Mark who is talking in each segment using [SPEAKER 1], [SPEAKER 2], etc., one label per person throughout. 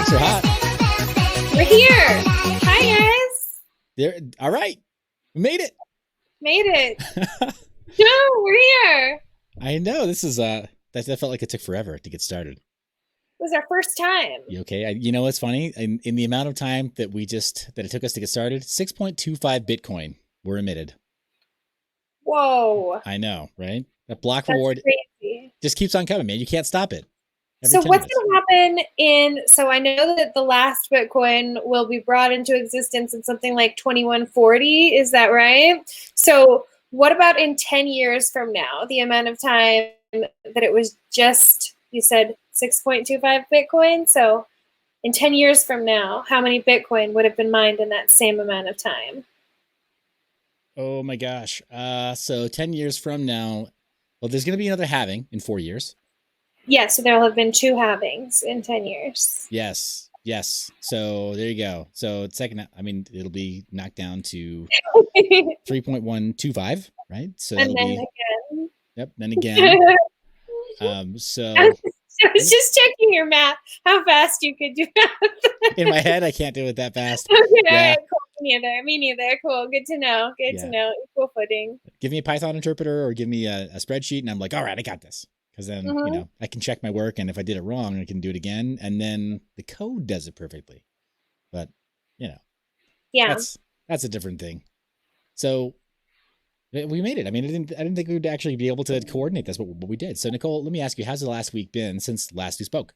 [SPEAKER 1] Folks are hot.
[SPEAKER 2] We're here. Hi, guys.
[SPEAKER 1] There. All right. We made it.
[SPEAKER 2] Made it. No, we're here.
[SPEAKER 1] I know. This is that felt like it took forever to get started.
[SPEAKER 2] It was our first time.
[SPEAKER 1] You okay? You know what's funny? In the amount of time that it took us to get started, 6.25 Bitcoin were emitted.
[SPEAKER 2] Whoa.
[SPEAKER 1] I know, right? That block
[SPEAKER 2] That's
[SPEAKER 1] reward
[SPEAKER 2] crazy.
[SPEAKER 1] just keeps on coming, man. You can't stop it.
[SPEAKER 2] So what's going to happen so I know that the last Bitcoin will be brought into existence in something like 2140. Is that right? So what about in 10 years from now, the amount of time that it was just, you said 6.25 Bitcoin. So in 10 years from now, how many Bitcoin would have been mined in that same amount of time?
[SPEAKER 1] Oh my gosh. So 10 years from now, well, there's going to be another halving in 4 years.
[SPEAKER 2] Yes, so there will have been 2 halvings in 10 years.
[SPEAKER 1] Yes. So there you go. So it'll be knocked down to 3.125, right? So
[SPEAKER 2] and then again.
[SPEAKER 1] Yep. Then again. So
[SPEAKER 2] I was just checking your math, how fast you could do that.
[SPEAKER 1] In my head, I can't do it that fast.
[SPEAKER 2] Okay,
[SPEAKER 1] Yeah.
[SPEAKER 2] all right, cool. Me neither. Cool. Good to know. Good to know. Equal footing.
[SPEAKER 1] Give me a Python interpreter or give me a spreadsheet, and I'm like, all right, I got this. Because then, I can check my work, and if I did it wrong, I can do it again, and then the code does it perfectly. But,
[SPEAKER 2] yeah,
[SPEAKER 1] that's a different thing. So we made it. I mean, I didn't think we would actually be able to coordinate this, but we did. So Nicole, let me ask you, how's the last week been since last we spoke?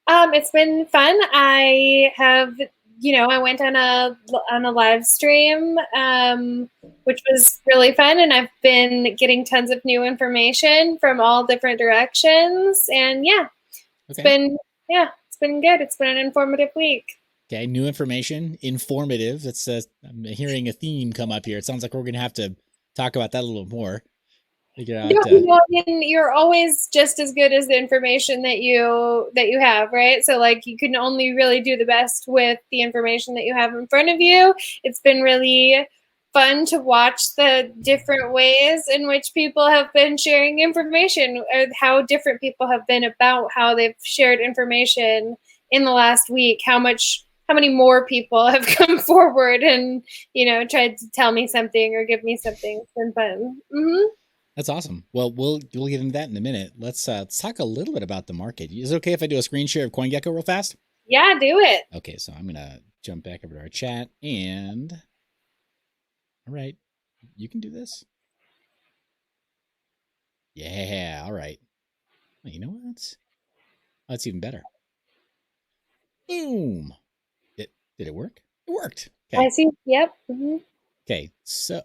[SPEAKER 2] It's been fun. I have, I went on a live stream, which was really fun, and I've been getting tons of new information from all different directions, and it's been good. It's been an informative week.
[SPEAKER 1] Okay, new information, informative. I'm hearing a theme come up here. It sounds like we're going to have to talk about that a little more.
[SPEAKER 2] You're always just as good as the information that you have, right? So like you can only really do the best with the information that you have in front of you. It's been really fun to watch the different ways in which people have been sharing information, or how different people have been about how they've shared information in the last week, how many more people have come forward and, tried to tell me something or give me something. It's been fun. Mm-hmm.
[SPEAKER 1] That's awesome. Well, we'll get into that in a minute. Let's talk a little bit about the market. Is it okay if I do a screen share of CoinGecko real fast?
[SPEAKER 2] Yeah, do it.
[SPEAKER 1] Okay, so I'm going to jump back over to our chat and... All right, you can do this. Yeah, all right. Well, you know what? That's even better. Boom. Did it work? It worked.
[SPEAKER 2] Okay. I see. Yep. Mm-hmm.
[SPEAKER 1] Okay, so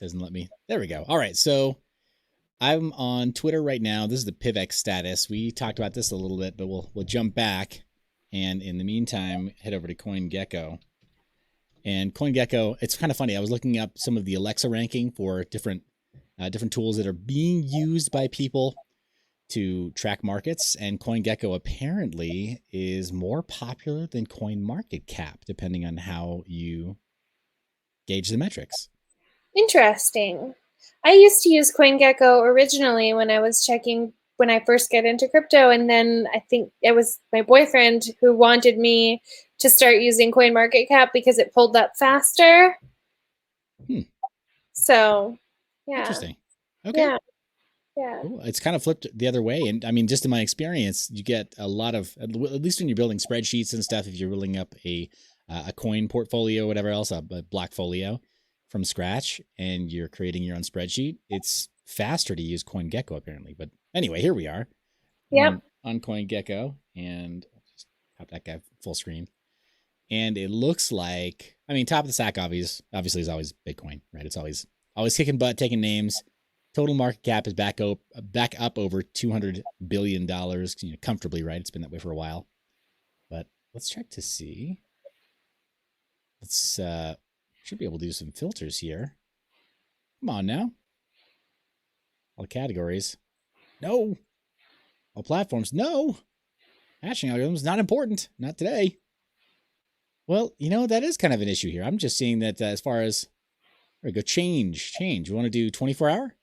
[SPEAKER 1] doesn't let me. There we go. All right, so I'm on Twitter right now. This is the PivX status. We talked about this a little bit, but we'll jump back, and in the meantime, head over to CoinGecko. And CoinGecko, it's kind of funny. I was looking up some of the Alexa ranking for different tools that are being used by people to track markets, and CoinGecko apparently is more popular than CoinMarketCap, depending on how you gauge the metrics.
[SPEAKER 2] Interesting. I used to use CoinGecko originally when I was checking when I first got into crypto, and then I think it was my boyfriend who wanted me to start using CoinMarketCap because it pulled up faster. So, yeah.
[SPEAKER 1] Interesting. Okay.
[SPEAKER 2] Yeah.
[SPEAKER 1] Cool. It's kind of flipped the other way. And I mean, just in my experience, you get a lot of, at least when you're building spreadsheets and stuff, if you're building up a coin portfolio, whatever else, a blockfolio from scratch, and you're creating your own spreadsheet, it's faster to use CoinGecko apparently. But anyway, here we are.
[SPEAKER 2] Yep.
[SPEAKER 1] On CoinGecko, and I'll just pop that guy full screen. And it looks like, I mean, top of the stack obviously is always Bitcoin, right? It's always kicking butt, taking names. Total market cap is back up over $200 billion, comfortably, right? It's been that way for a while. But let's check to see. Let's should be able to do some filters here. Come on now. All categories. No. All platforms. No. Hashing algorithms, not important. Not today. Well, that is kind of an issue here. I'm just seeing that as far as, there we go, change. You want to do 24-hour?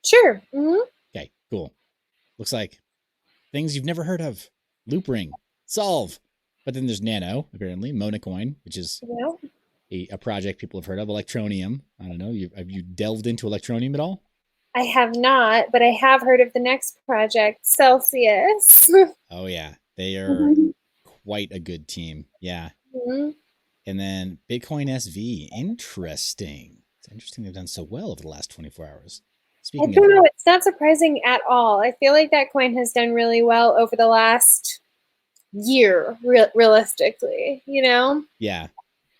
[SPEAKER 2] Sure. Mm-hmm.
[SPEAKER 1] Okay, cool. Looks like things you've never heard of. Loop Ring, Solve. But then there's Nano, apparently, Monacoin, which is a project people have heard of. Electronium. I don't know. Have you delved into Electronium at all?
[SPEAKER 2] I have not, but I have heard of the next project, Celsius.
[SPEAKER 1] Oh, yeah. They are quite a good team. Yeah.
[SPEAKER 2] Mm-hmm.
[SPEAKER 1] And then Bitcoin SV. Interesting. It's interesting they've done so well over the last 24 hours.
[SPEAKER 2] I don't know. It's not surprising at all. I feel like that coin has done really well over the last year, realistically, you know?
[SPEAKER 1] Yeah.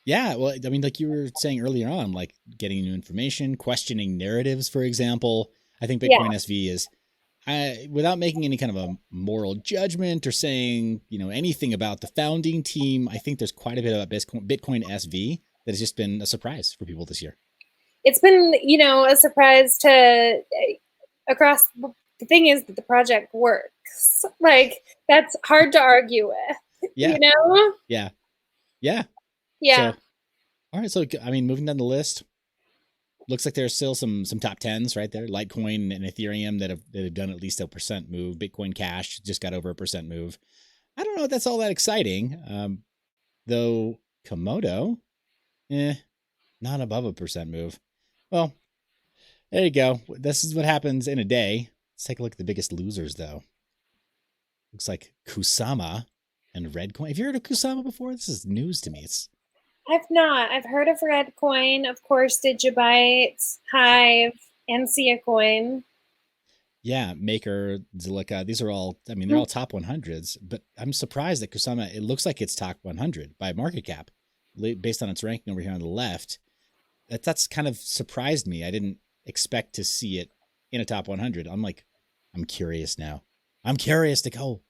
[SPEAKER 1] Yeah. Well, I mean, like you were saying earlier on, like getting new information, questioning narratives, for example. I think Bitcoin SV is, without making any kind of a moral judgment or saying, anything about the founding team, I think there's quite a bit about Bitcoin SV that has just been a surprise for people this year.
[SPEAKER 2] It's been, a surprise to across. The thing is that the project works. Like, that's hard to argue with.
[SPEAKER 1] Yeah.
[SPEAKER 2] Yeah.
[SPEAKER 1] Yeah. So, all right. So, I mean, moving down the list, looks like there's still some top 10s right there. Litecoin and Ethereum that have done at least a % move. Bitcoin Cash just got over a % move. I don't know if that's all that exciting. Though Komodo, not above a % move. Well, there you go. This is what happens in a day. Let's take a look at the biggest losers, though. Looks like Kusama and Redcoin. Have you heard of Kusama before? This is news to me.
[SPEAKER 2] I've not. I've heard of Redcoin, of course, Digibyte, Hive, and Coin.
[SPEAKER 1] Yeah, Maker, Zilliqa. These are all, I mean, they're all top 100s, but I'm surprised that Kusama, it looks like it's top 100 by market cap based on its ranking over here on the left. That's kind of surprised me. I didn't expect to see it in a top 100. I'm curious now. I'm curious to go.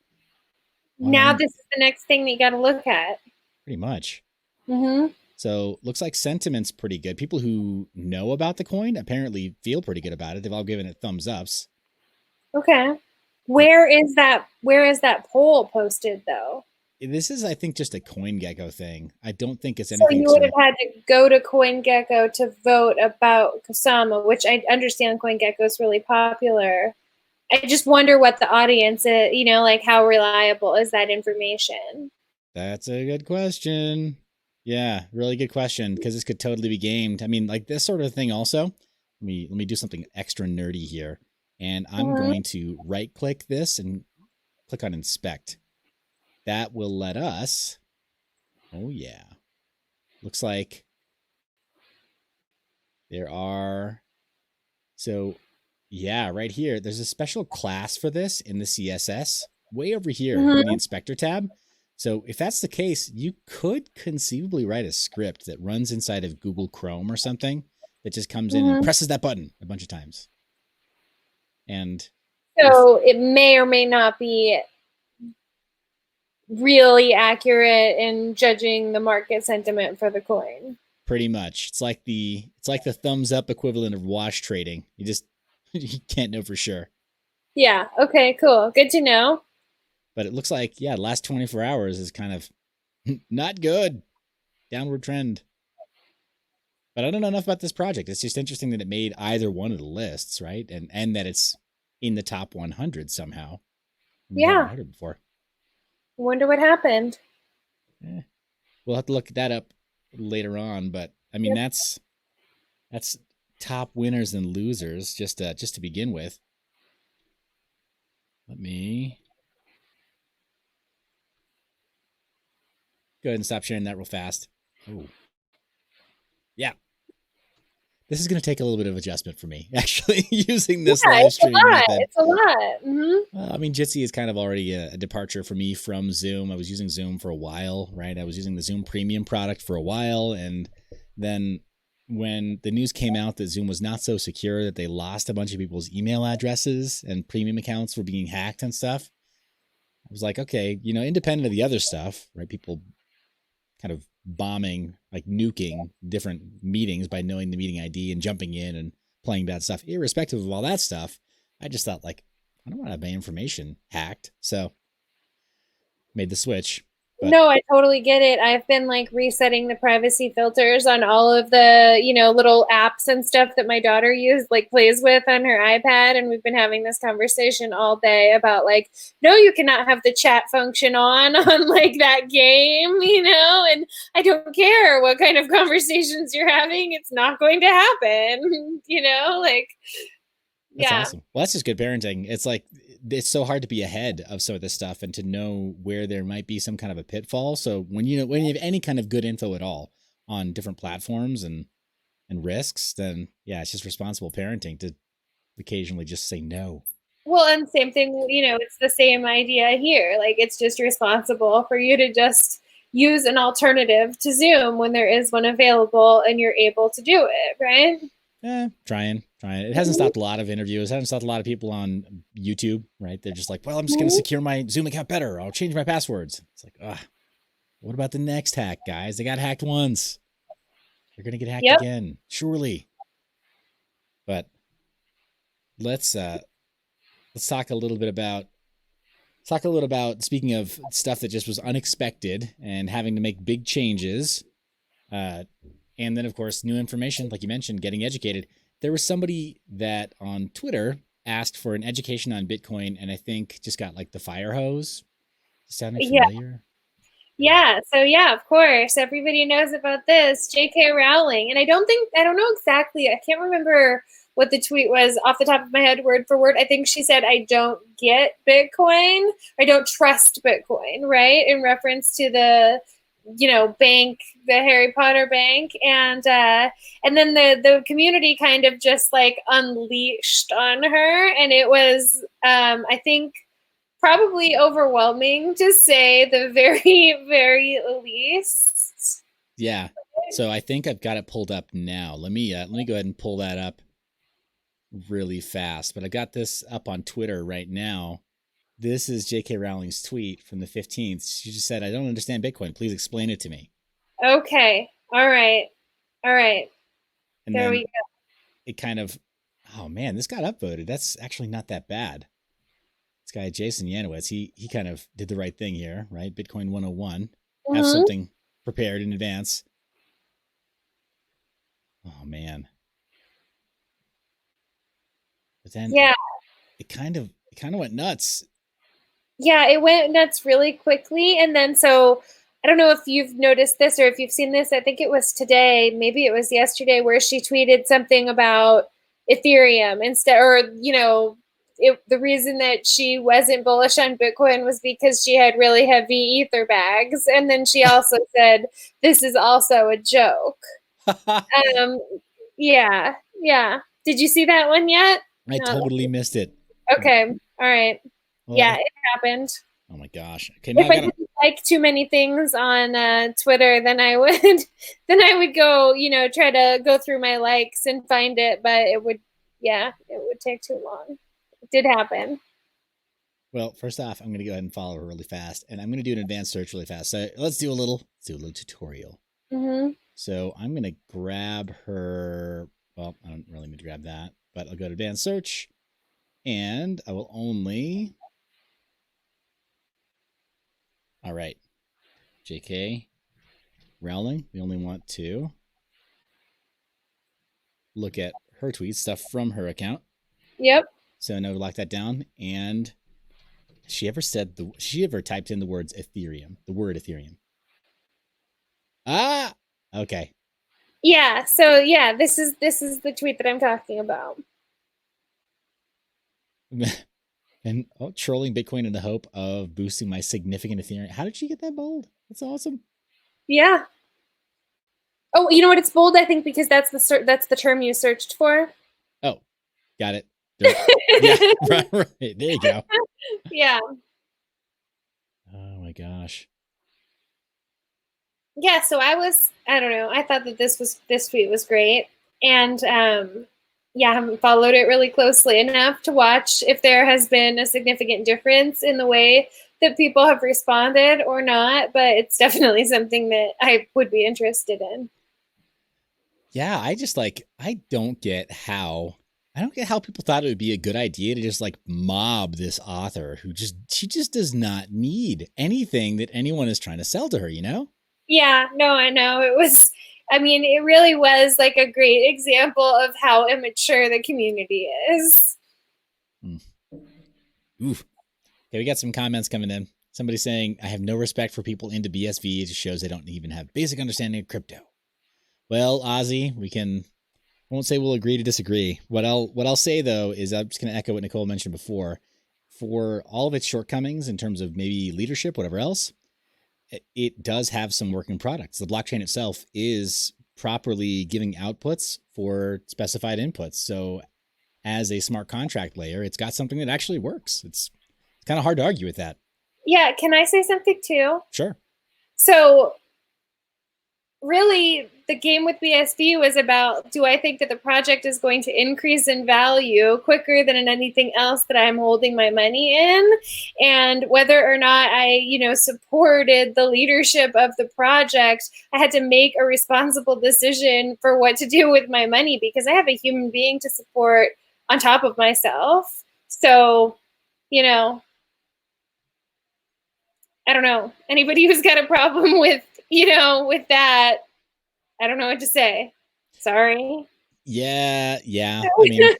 [SPEAKER 2] Now this is the next thing that you got to look at.
[SPEAKER 1] Pretty much.
[SPEAKER 2] Mm-hmm.
[SPEAKER 1] So looks like sentiment's pretty good. People who know about the coin apparently feel pretty good about it. They've all given it thumbs ups.
[SPEAKER 2] Okay. Where is that poll posted though?
[SPEAKER 1] This is, I think, just a CoinGecko thing. I don't think it's anything.
[SPEAKER 2] So you would have had to go to CoinGecko to vote about Kusama, which I understand CoinGecko is really popular. I just wonder what the audience is, like how reliable is that information?
[SPEAKER 1] That's a good question. Yeah, really good question, because this could totally be gamed. I mean, like this sort of thing also. Let me do something extra nerdy here. And I'm going to right click this and click on inspect. That will let us, oh yeah, looks like there are, so yeah, right here, there's a special class for this in the CSS way over here in the inspector tab. So if that's the case, you could conceivably write a script that runs inside of Google Chrome or something that just comes in and presses that button a bunch of times. And
[SPEAKER 2] so it may or may not be really accurate in judging the market sentiment for the coin.
[SPEAKER 1] Pretty much. It's like the thumbs up equivalent of wash trading. You can't know for sure.
[SPEAKER 2] Yeah. Okay, cool. Good to know.
[SPEAKER 1] But it looks like, the last 24 hours is kind of not good. Downward trend. But I don't know enough about this project. It's just interesting that it made either one of the lists, right? And that it's in the top 100 somehow. I haven't heard it before.
[SPEAKER 2] I wonder what happened.
[SPEAKER 1] We'll have to look that up later on. But I mean, that's top winners and losers just to begin with. Let me go ahead and stop sharing that real fast. Oh, yeah. This is going to take a little bit of adjustment for me, actually, using this live stream method.
[SPEAKER 2] It's a lot. Mm-hmm.
[SPEAKER 1] I mean, Jitsi is kind of already a departure for me from Zoom. I was using Zoom for a while, right? I was using the Zoom Premium product for a while. And then when the news came out that Zoom was not so secure, that they lost a bunch of people's email addresses and premium accounts were being hacked and stuff, I was like, okay, independent of the other stuff, right? People kind of bombing, like nuking different meetings by knowing the meeting ID and jumping in and playing bad stuff. Irrespective of all that stuff, I just thought, like, I don't want to have my information hacked. So made the switch. But
[SPEAKER 2] No, I totally get it. I've been like resetting the privacy filters on all of the, little apps and stuff that my daughter plays with on her iPad. And we've been having this conversation all day about like, no, you cannot have the chat function on like that game, and I don't care what kind of conversations you're having. It's not going to happen, like,
[SPEAKER 1] that's
[SPEAKER 2] yeah.
[SPEAKER 1] awesome. Well, that's just good parenting. It's like, it's so hard to be ahead of some of this stuff and to know where there might be some kind of a pitfall. So when you have any kind of good info at all on different platforms and risks, then yeah, it's just responsible parenting to occasionally just say no.
[SPEAKER 2] Well, and same thing, it's the same idea here. Like, it's just responsible for you to just use an alternative to Zoom when there is one available and you're able to do it, right?
[SPEAKER 1] Trying. It hasn't stopped a lot of interviews. It hasn't stopped a lot of people on YouTube, right? They're just like, well, I'm just going to secure my Zoom account better. I'll change my passwords. It's like, what about the next hack, guys? They got hacked once. They're going to get hacked again, surely. But let's talk a little bit about speaking of stuff that just was unexpected and having to make big changes. And then, of course, new information, like you mentioned, getting educated. There was somebody that on Twitter asked for an education on Bitcoin, and I think just got like the fire hose. Sounding familiar?
[SPEAKER 2] Yeah. So yeah, of course, everybody knows about this. J.K. Rowling, and I don't know exactly. I can't remember what the tweet was off the top of my head, word for word. I think she said, "I don't get Bitcoin. I don't trust Bitcoin." Right, in reference to the bank, the Harry Potter bank, and then the community kind of just like unleashed on her, and it was I think probably overwhelming to say the very, very least.
[SPEAKER 1] Yeah. So I think I've got it pulled up now. Let me go ahead and pull that up really fast. But I got this up on Twitter right now. This is J.K. Rowling's tweet from the 15th. She just said, "I don't understand Bitcoin. Please explain it to me."
[SPEAKER 2] Okay. All right.
[SPEAKER 1] And
[SPEAKER 2] there
[SPEAKER 1] then
[SPEAKER 2] we go.
[SPEAKER 1] It kind of, oh man, this got upvoted. That's actually not that bad. This guy, Jason Yanowitz, he kind of did the right thing here, right? Bitcoin 101. Have something prepared in advance. Oh man. But then it kind of went nuts.
[SPEAKER 2] Yeah, it went nuts really quickly. And then, so I don't know if you've noticed this or if you've seen this. I think it was today, maybe it was yesterday, where she tweeted something about Ethereum instead, or, the reason that she wasn't bullish on Bitcoin was because she had really heavy ether bags. And then she also said, "This is also a joke." Yeah. Did you see that one yet?
[SPEAKER 1] I totally missed it.
[SPEAKER 2] Okay. All right.
[SPEAKER 1] Well,
[SPEAKER 2] yeah, it happened.
[SPEAKER 1] Oh my gosh. Okay,
[SPEAKER 2] if I didn't like too many things on Twitter, then I would go, try to go through my likes and find it, but it would take too long. It did happen.
[SPEAKER 1] Well, first off, I'm going to go ahead and follow her really fast, and I'm going to do an advanced search really fast. So let's do a little tutorial. So I'm going to grab her. Well, I don't really need to grab that, but I'll go to advanced search, and I will only. All right, J.K. Rowling. We only want to look at her tweets, stuff from her account.
[SPEAKER 2] Yep.
[SPEAKER 1] So no, lock that down. And she ever typed in the words Ethereum, the word Ethereum? Okay.
[SPEAKER 2] Yeah. So yeah, this is the tweet that I'm talking about.
[SPEAKER 1] And trolling Bitcoin in the hope of boosting my significant Ethereum. How did she get that bold? That's awesome.
[SPEAKER 2] Yeah. Oh, you know what? It's bold, I think, because that's the term you searched for.
[SPEAKER 1] Oh, got it. Yeah, right. There you go.
[SPEAKER 2] Yeah.
[SPEAKER 1] Oh my gosh.
[SPEAKER 2] Yeah, so I don't know. I thought that this tweet was great, and I haven't followed it really closely enough to watch if there has been a significant difference in the way that people have responded or not, but it's definitely something that I would be interested in.
[SPEAKER 1] Yeah, I don't get how I don't get how people thought it would be a good idea to just like mob this author she just does not need anything that anyone is trying to sell to her, you know?
[SPEAKER 2] Yeah, no, I know. It really was like a great example of how immature the community is.
[SPEAKER 1] Oof. Okay, we got some comments coming in. Somebody saying, I have no respect for people into BSV. It just shows they don't even have basic understanding of crypto. Well, Ozzy, won't say we'll agree to disagree. What I'll say though is I'm just going to echo what Nicole mentioned before. For all of its shortcomings in terms of maybe leadership, whatever else, it does have some working products. The blockchain itself is properly giving outputs for specified inputs. So as a smart contract layer, it's got something that actually works. It's kind of hard to argue with that.
[SPEAKER 2] Yeah, can I say something too?
[SPEAKER 1] Sure.
[SPEAKER 2] So really, the game with BSV was about, do I think that the project is going to increase in value quicker than in anything else that I'm holding my money in? And whether or not I, supported the leadership of the project, I had to make a responsible decision for what to do with my money because I have a human being to support on top of myself. So, I don't know. Anybody who's got a problem with that, I don't know what to say. Sorry.
[SPEAKER 1] Yeah. I mean,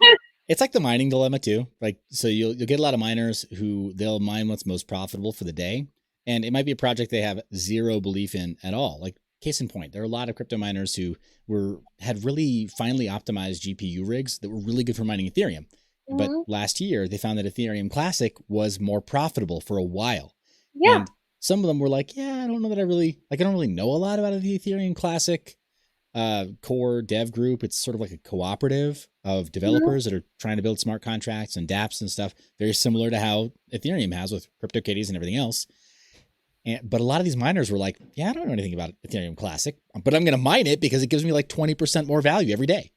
[SPEAKER 1] it's like the mining dilemma too. Like, so you'll get a lot of miners who they'll mine what's most profitable for the day. And it might be a project they have zero belief in at all. Like, case in point, there are a lot of crypto miners who had really finely optimized GPU rigs that were really good for mining Ethereum. Mm-hmm. But last year they found that Ethereum Classic was more profitable for a while. Yeah. And some of them were like, yeah, I don't know that I don't really know a lot about the Ethereum Classic core dev group. It's sort of like a cooperative of developers that are trying to build smart contracts and dApps and stuff, very similar to how Ethereum has with CryptoKitties and everything else. But a lot of these miners were like, yeah, I don't know anything about Ethereum Classic, but I'm going to mine it because it gives me like 20% more value every day.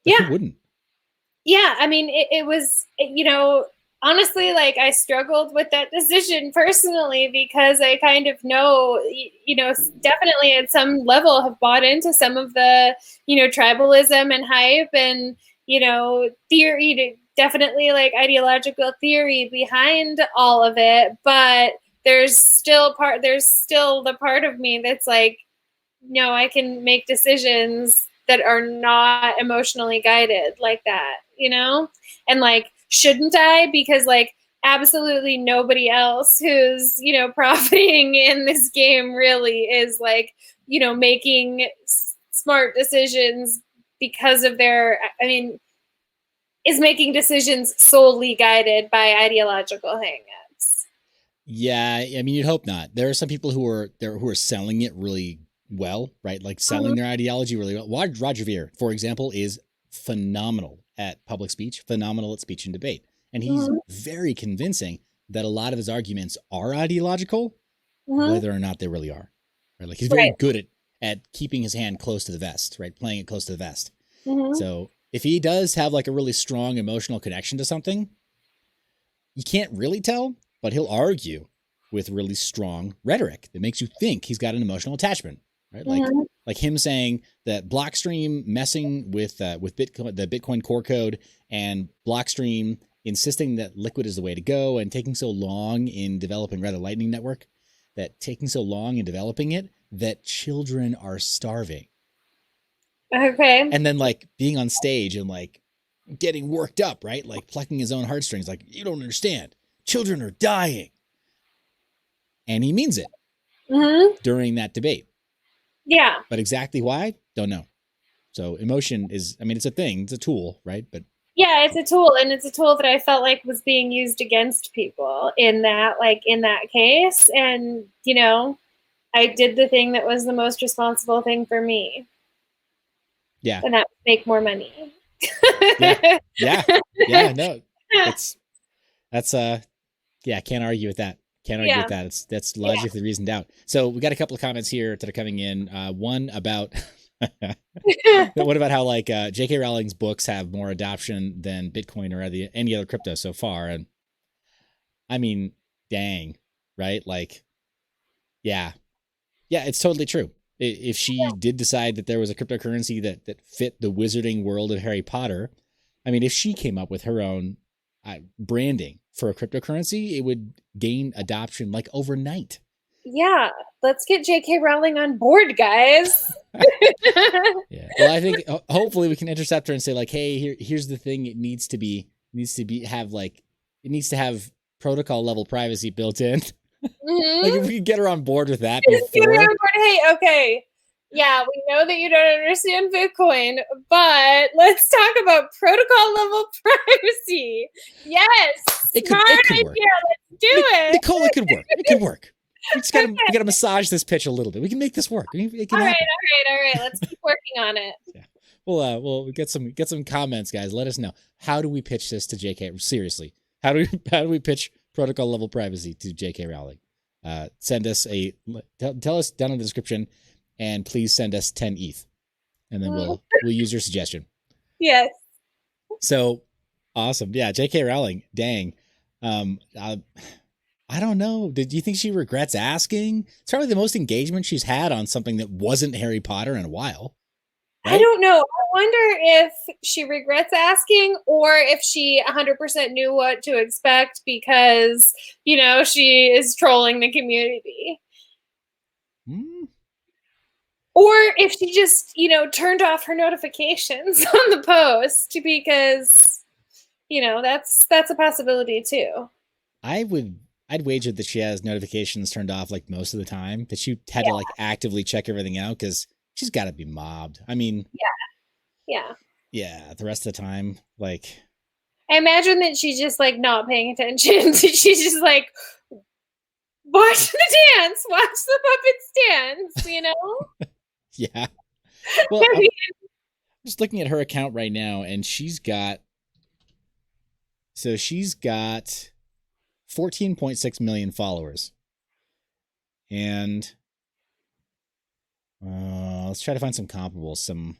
[SPEAKER 1] Like, who wouldn't? Yeah. I mean,
[SPEAKER 2] it was, honestly, like I struggled with that decision personally because I kind of know, definitely at some level have bought into some of the, tribalism and hype and, theory, definitely like ideological theory behind all of it. But there's still the part of me that's like, no, I can make decisions that are not emotionally guided like that, and like, shouldn't I? Because like absolutely nobody else who's, profiting in this game really is like, making smart decisions because of is making decisions solely guided by ideological hangups.
[SPEAKER 1] Yeah, I mean, you'd hope not. There are some people who are selling it really well, right? Like selling their ideology really well. Roger Ver, for example, is phenomenal at public speech, phenomenal at speech and debate. And he's very convincing that a lot of his arguments are ideological, whether or not they really are. Right? Like he's very good at keeping his hand close to the vest, right? Playing it close to the vest. So if he does have like a really strong emotional connection to something, you can't really tell, but he'll argue with really strong rhetoric that makes you think he's got an emotional attachment, right? Like him saying that Blockstream messing with Bitcoin, the Bitcoin core code, and Blockstream insisting that Liquid is the way to go and taking so long in developing Lightning Network, that children are starving.
[SPEAKER 2] Okay.
[SPEAKER 1] And then like being on stage and like getting worked up, right? Like plucking his own heartstrings, like, you don't understand. Children are dying. And he means it during that debate.
[SPEAKER 2] Yeah.
[SPEAKER 1] But exactly why? Don't know. So emotion is, I mean, it's a thing. It's a tool, right? But
[SPEAKER 2] yeah, it's a tool. And it's a tool that I felt like was being used against people in that case. And, I did the thing that was the most responsible thing for me.
[SPEAKER 1] Yeah.
[SPEAKER 2] And that was make more money.
[SPEAKER 1] Yeah. No, can't argue with that. That's logically reasoned out. So we got a couple of comments here that are coming in. One about what about how like J.K. Rowling's books have more adoption than Bitcoin or any other crypto so far? And I mean, dang, right? Like, yeah, it's totally true. If she did decide that there was a cryptocurrency that fit the wizarding world of Harry Potter, I mean, if she came up with her own branding for a cryptocurrency, it would gain adoption like overnight.
[SPEAKER 2] Yeah, let's get J.K. Rowling on board, guys.
[SPEAKER 1] Yeah. Well, I think hopefully we can intercept her and say like, hey, here's the thing. It needs to have protocol level privacy built in.
[SPEAKER 2] Mm-hmm.
[SPEAKER 1] Like if we could get her on board with that before.
[SPEAKER 2] Get her on board. Hey, okay. Yeah, we know that you don't understand Bitcoin, but let's talk about protocol level privacy. Yes.
[SPEAKER 1] It could
[SPEAKER 2] idea.
[SPEAKER 1] work.
[SPEAKER 2] Let's do it.
[SPEAKER 1] Nicole, it could work. It could work. We just we gotta massage this pitch a little bit. We can make this work. All right.
[SPEAKER 2] Let's keep working on it.
[SPEAKER 1] Yeah. We'll get some comments, guys. Let us know. How do we pitch this to JK? Seriously, how do we pitch protocol level privacy to JK Rowling? Send us tell us down in the description, and please send us 10 ETH, and then we'll use your suggestion.
[SPEAKER 2] Yes.
[SPEAKER 1] So awesome. Yeah, JK Rowling. Dang. I don't know. Did you think she regrets asking? It's probably the most engagement she's had on something that wasn't Harry Potter in a while.
[SPEAKER 2] Right? I don't know. I wonder if she regrets asking or if she 100% knew what to expect because, she is trolling the community. Or if she just, turned off her notifications on the post because, that's a possibility too.
[SPEAKER 1] I'd wager that she has notifications turned off like most of the time, that she had to like actively check everything out because she's got to be mobbed. I mean, yeah. The rest of the time, like,
[SPEAKER 2] I imagine that she's just like not paying attention. She's just like, watch the dance, watch the puppets dance,
[SPEAKER 1] Yeah. Well, I'm just looking at her account right now, and she's got 14.6 million followers. And let's try to find some comparables.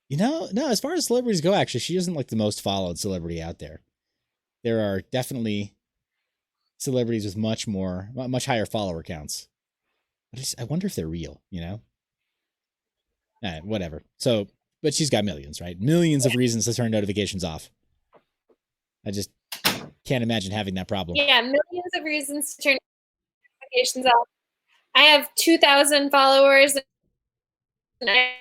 [SPEAKER 1] No, as far as celebrities go, actually, she isn't like the most followed celebrity out there. There are definitely celebrities with much higher follower counts. I wonder if they're real, whatever. So, but she's got millions, right? Millions of reasons to turn notifications off. I just can't imagine having that problem.
[SPEAKER 2] Yeah, millions of reasons to turn notifications off. I have 2,000 followers and I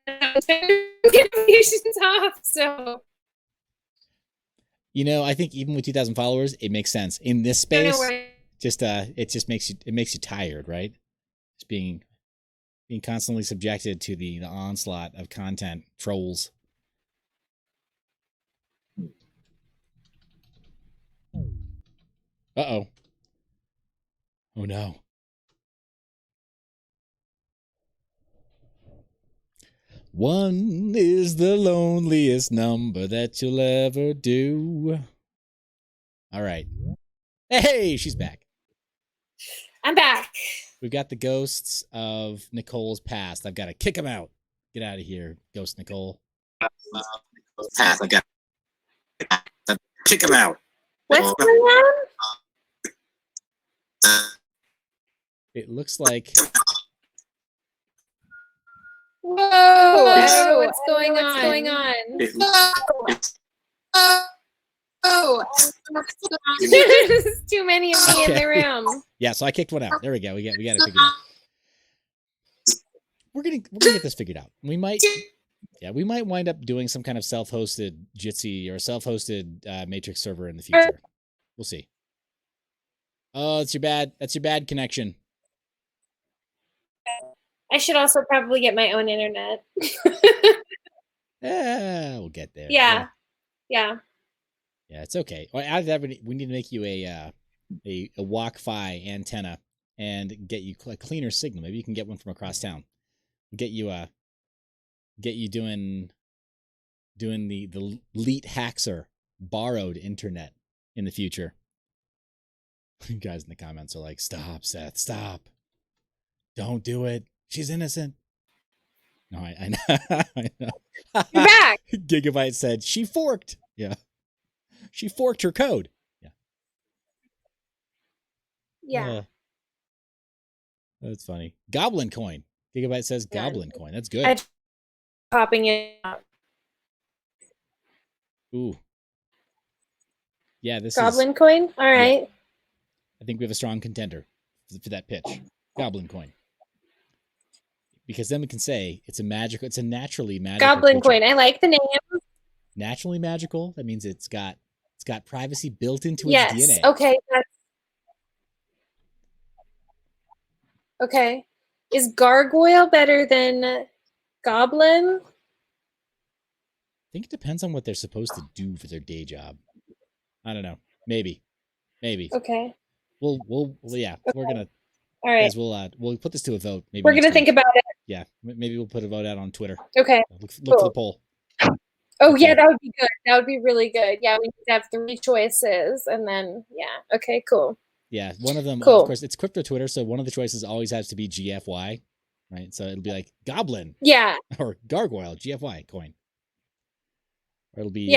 [SPEAKER 2] have notifications off. So,
[SPEAKER 1] I think even with 2,000 followers, it makes sense in this space. It just makes you tired, right? Just being constantly subjected to the onslaught of content trolls. Uh-oh. Oh, no. One is the loneliest number that you'll ever do. All right. Hey, she's back.
[SPEAKER 2] I'm back.
[SPEAKER 1] We've got the ghosts of Nicole's past. I've got to kick them out. Get out of here, Ghost Nicole.
[SPEAKER 3] Past. I've got to kick him out.
[SPEAKER 2] What's going on?
[SPEAKER 1] It looks like...
[SPEAKER 2] Whoa! I don't know what's going on. There's too many of me in the room.
[SPEAKER 1] Yeah, so I kicked one out. There we go. We got it figured out. We're gonna get this figured out. We might wind up doing some kind of self-hosted Jitsi or self-hosted Matrix server in the future. We'll see. Oh, that's your bad connection.
[SPEAKER 2] I should also probably get my own internet.
[SPEAKER 1] We'll get there.
[SPEAKER 2] Yeah,
[SPEAKER 1] it's okay. Well, out of that, we need to make you a walk-fi antenna and get you a cleaner signal. Maybe you can get one from across town. Get you doing the elite hackser borrowed internet in the future. You guys in the comments are like, "Stop, Seth! Stop! Don't do it. She's innocent." No, I know. I know.
[SPEAKER 2] You're back.
[SPEAKER 1] Gigabyte said she forked. Yeah, she forked her code.
[SPEAKER 2] Yeah.
[SPEAKER 1] That's funny. Goblin coin. Gigabyte says Goblin coin. That's good.
[SPEAKER 2] Popping in.
[SPEAKER 1] Ooh. Yeah, this
[SPEAKER 2] Goblin coin? All right.
[SPEAKER 1] Yeah. I think we have a strong contender for that pitch. Goblin coin. Because then we can say it's a naturally magical
[SPEAKER 2] Goblin
[SPEAKER 1] creature.
[SPEAKER 2] coin. I like the name.
[SPEAKER 1] Naturally magical. That means it's got privacy built into its
[SPEAKER 2] Yes.
[SPEAKER 1] DNA.
[SPEAKER 2] Okay. Okay. Is gargoyle better than goblin?
[SPEAKER 1] I think it depends on what they're supposed to do for their day job. I don't know. Maybe.
[SPEAKER 2] Okay.
[SPEAKER 1] We're gonna.
[SPEAKER 2] All right.
[SPEAKER 1] Guys, we'll put this to a vote. Maybe
[SPEAKER 2] we're gonna think about it.
[SPEAKER 1] Yeah, maybe we'll put a vote out on Twitter.
[SPEAKER 2] Okay.
[SPEAKER 1] Look
[SPEAKER 2] cool.
[SPEAKER 1] for the poll.
[SPEAKER 2] Oh yeah, that would be good. That would be really good. Yeah, we need to have 3 choices, and then yeah. Okay, cool.
[SPEAKER 1] Yeah, one of them.
[SPEAKER 2] Cool.
[SPEAKER 1] Of course, it's crypto Twitter, so one of the choices always has to be GFY, right? So it'll be like Goblin.
[SPEAKER 2] Yeah.
[SPEAKER 1] Or Gargoyle GFY coin. Or it'll be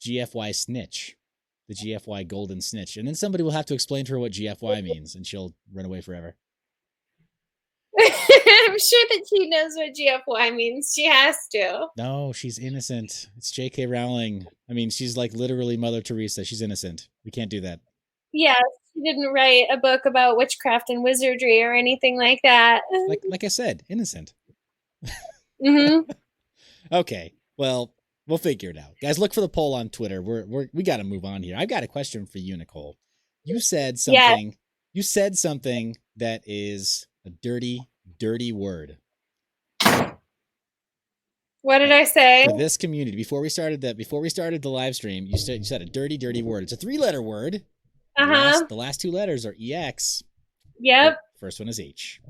[SPEAKER 1] GFY Snitch, the GFY Golden Snitch, and then somebody will have to explain to her what GFY means, and she'll run away forever.
[SPEAKER 2] I'm sure that she knows what GFY means. She has to.
[SPEAKER 1] No, she's innocent. It's J.K. Rowling. I mean, she's like literally Mother Teresa. She's innocent. We can't do that.
[SPEAKER 2] Yeah, she didn't write a book about witchcraft and wizardry or anything like that.
[SPEAKER 1] Like I said, innocent.
[SPEAKER 2] Mm-hmm.
[SPEAKER 1] Okay, well, we'll figure it out, guys. Look for the poll on Twitter. We got to move on here. I've got a question for you, Nicole. You said something. Yeah. You said something that is a dirty word.
[SPEAKER 2] What did I say?
[SPEAKER 1] For this community, before we started the live stream, you said a dirty word. It's a 3-letter word. The last 2 letters are EX.
[SPEAKER 2] Yep.
[SPEAKER 1] The first one is H.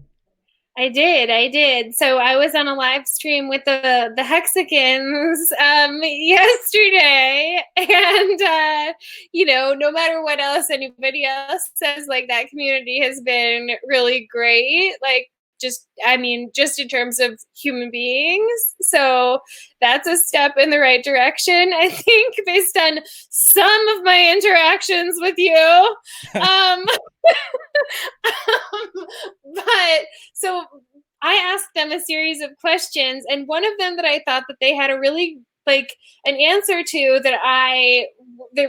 [SPEAKER 1] I
[SPEAKER 2] did. So I was on a live stream with the Hexicans yesterday, and no matter what else anybody else says, like, that community has been really great. Like, just in terms of human beings. So that's a step in the right direction, I think, based on some of my interactions with you. But so I asked them a series of questions, and one of them that I thought that they had a really an answer to that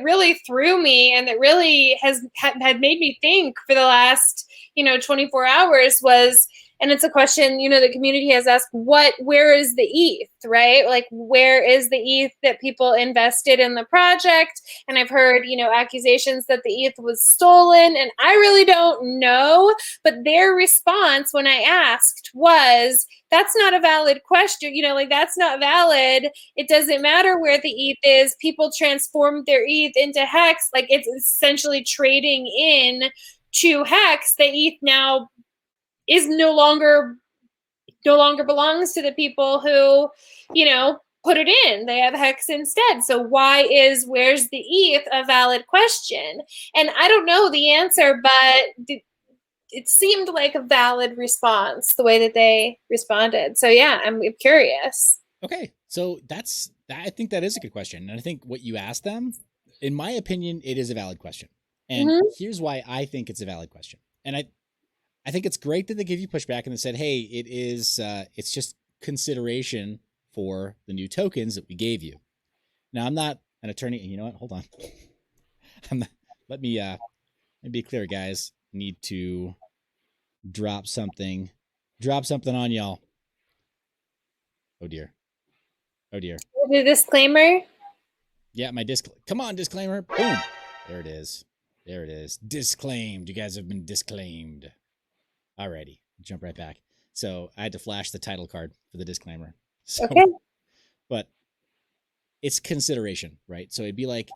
[SPEAKER 2] really threw me, and that really had made me think for the last 24 hours was, and it's a question, the community has asked, where is the ETH, right? Like, where is the ETH that people invested in the project? And I've heard, accusations that the ETH was stolen, and I really don't know. But their response when I asked was, that's not a valid question. That's not valid. It doesn't matter where the ETH is. People transformed their ETH into Hex. Like, it's essentially trading in to Hex. The ETH now is no longer belongs to the people who, put it in. They have Hex instead. So where's the ETH a valid question? And I don't know the answer, but it seemed like a valid response the way that they responded. So yeah, I'm curious.
[SPEAKER 1] Okay. So I think that is a good question. And I think what you asked them, in my opinion, it is a valid question. And here's why I think it's a valid question. And I think it's great that they give you pushback and they said, hey, it's just consideration for the new tokens that we gave you. Now, I'm not an attorney. You know what? Hold on. Let me be clear, guys. Need to drop something on y'all. Oh dear.
[SPEAKER 2] The disclaimer?
[SPEAKER 1] Yeah, my come on, disclaimer. Boom. There it is. Disclaimed. You guys have been disclaimed. Alrighty, jump right back. So I had to flash the title card for the disclaimer. So,
[SPEAKER 2] okay.
[SPEAKER 1] But it's consideration, right? So it'd be like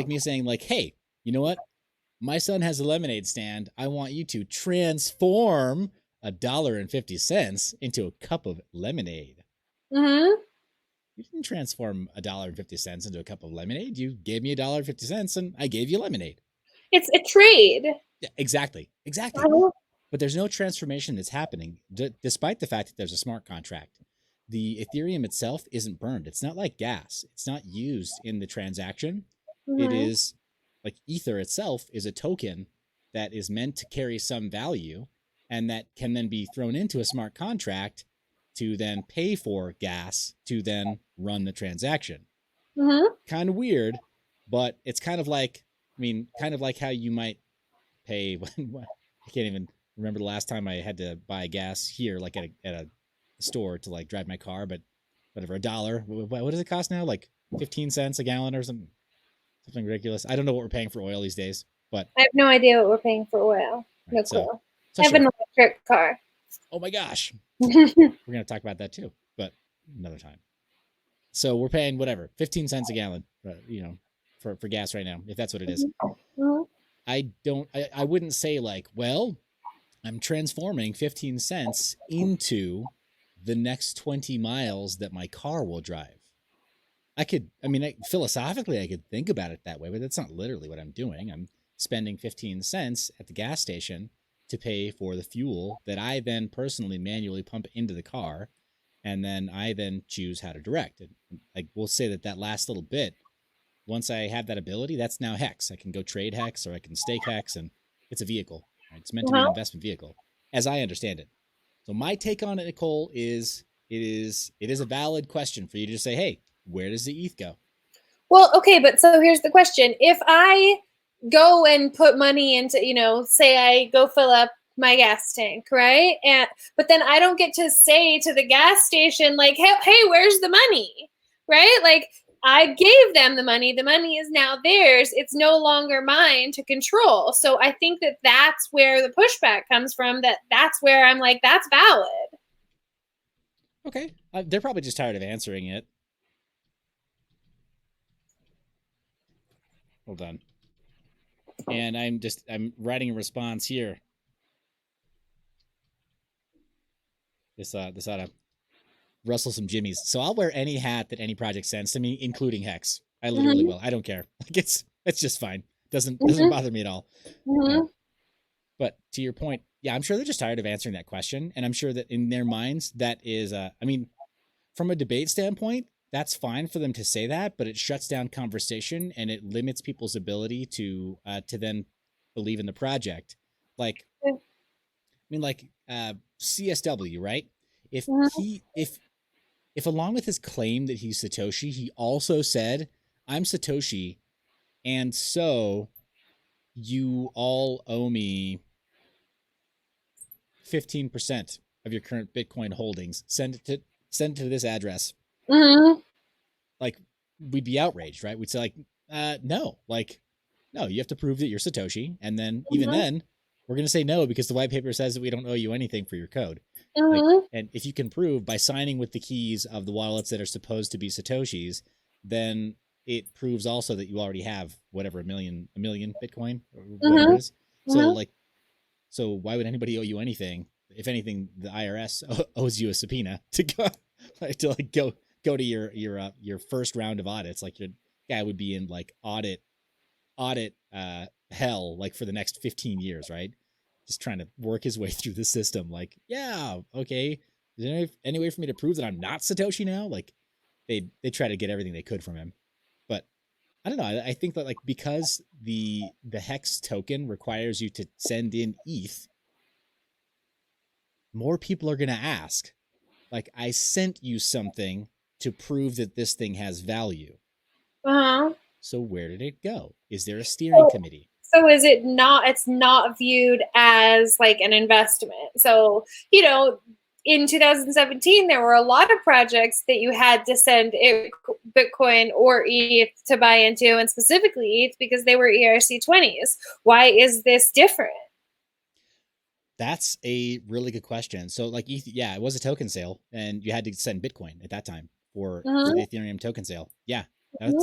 [SPEAKER 1] me saying, like, hey, you know what? My son has a lemonade stand. I want you to transform $1.50 into a cup of lemonade.
[SPEAKER 2] Mm-hmm.
[SPEAKER 1] You didn't transform $1.50 into a cup of lemonade. You gave me $1.50 and I gave you lemonade.
[SPEAKER 2] It's a trade.
[SPEAKER 1] Yeah, exactly. But there's no transformation that's happening, despite the fact that there's a smart contract. The Ethereum itself isn't burned. It's not like gas. It's not used in the transaction. It is like Ether itself is a token that is meant to carry some value, and that can then be thrown into a smart contract to then pay for gas to then run the transaction.
[SPEAKER 2] Mm-hmm.
[SPEAKER 1] Kind of weird, but it's kind of like, I mean, kind of like how you might pay when I can't even remember the last time I had to buy gas here, like at a store to like drive my car, but whatever, $1. What does it cost now? Like 15 cents a gallon or something ridiculous. I don't know what we're paying for oil these days, but
[SPEAKER 2] I have no idea what we're paying for oil. No
[SPEAKER 1] right, so
[SPEAKER 2] clue. I have an electric car.
[SPEAKER 1] oh my gosh, we're gonna talk about that too, but another time. So we're paying whatever 15 cents a gallon, for gas right now, if that's what it is.
[SPEAKER 2] Mm-hmm.
[SPEAKER 1] I wouldn't say like, well, I'm transforming 15 cents into the next 20 miles that my car will drive. Philosophically, I could think about it that way, but that's not literally what I'm doing. I'm spending 15 cents at the gas station to pay for the fuel that I then personally manually pump into the car. And then I then choose how to direct it. Like we'll say that last little bit, once I have that ability, that's now hex. I can go trade hex or I can stake hex, and it's a vehicle. Right? It's meant to be an investment vehicle, as I understand it. So my take on it, Nicole, is it is a valid question for you to just say, hey, where does the ETH go?
[SPEAKER 2] Well, okay, but so here's the question. If I go and put money into, say I go fill up my gas tank, right? But then I don't get to say to the gas station, like, hey, where's the money? Right? Like, I gave them the money. The money is now theirs. It's no longer mine to control. So I think that that's where the pushback comes from. That's where I'm like, that's valid.
[SPEAKER 1] Okay. They're probably just tired of answering it. Hold on. And I'm writing a response here. This ought to rustle some jimmies. So I'll wear any hat that any project sends to me, including hex. I literally will. I don't care. Like it's just fine. Doesn't bother me at all. But to your point, yeah, I'm sure they're just tired of answering that question, and I'm sure that in their minds that is, from a debate standpoint, that's fine for them to say that, but it shuts down conversation and it limits people's ability to then believe in the project. Like, CSW, right? If along with his claim that he's Satoshi, he also said, I'm Satoshi, and so you all owe me 15% of your current Bitcoin holdings. Send it to this address. Like, we'd be outraged, right? We'd say like, no, you have to prove that you're Satoshi. And then even then we're going to say no, because the white paper says that we don't owe you anything for your code. And if you can prove by signing with the keys of the wallets that are supposed to be Satoshis, then it proves also that you already have whatever, a million Bitcoin or whatever it is. So why would anybody owe you anything? If anything, the IRS owes you a subpoena to go to your first round of audits. Like, your guy would be in like audit hell, like for the next 15 years, right? Just trying to work his way through the system. Like, yeah, okay. Is there any way for me to prove that I'm not Satoshi now? Like, they try to get everything they could from him. But I don't know. I think that, like, because the hex token requires you to send in ETH, more people are going to ask, like, I sent you something to prove that this thing has value. So where did it go? Is there a steering committee?
[SPEAKER 2] So is it not, it's not viewed as like an investment. So, in 2017, there were a lot of projects that you had to send Bitcoin or ETH to buy into, and specifically ETH because they were ERC20s. Why is this different?
[SPEAKER 1] That's a really good question. So, like, ETH, yeah, it was a token sale, and you had to send Bitcoin at that time for the Ethereum token sale. Yeah, it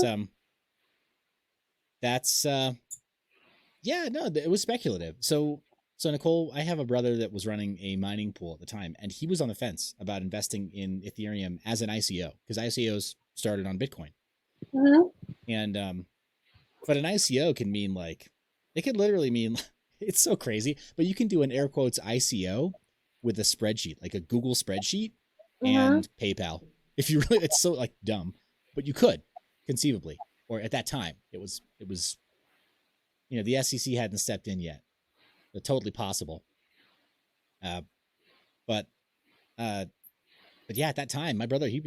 [SPEAKER 1] was speculative. So Nicole, I have a brother that was running a mining pool at the time, and he was on the fence about investing in Ethereum as an ICO, because ICOs started on Bitcoin. And but an ICO can mean, like, it could literally mean, it's so crazy, but you can do an air quotes ICO with a spreadsheet, like a Google spreadsheet and PayPal. If you really, it's so like dumb, but you could conceivably, or at that time it was the SEC hadn't stepped in yet. But totally possible. But yeah, at that time, my brother, he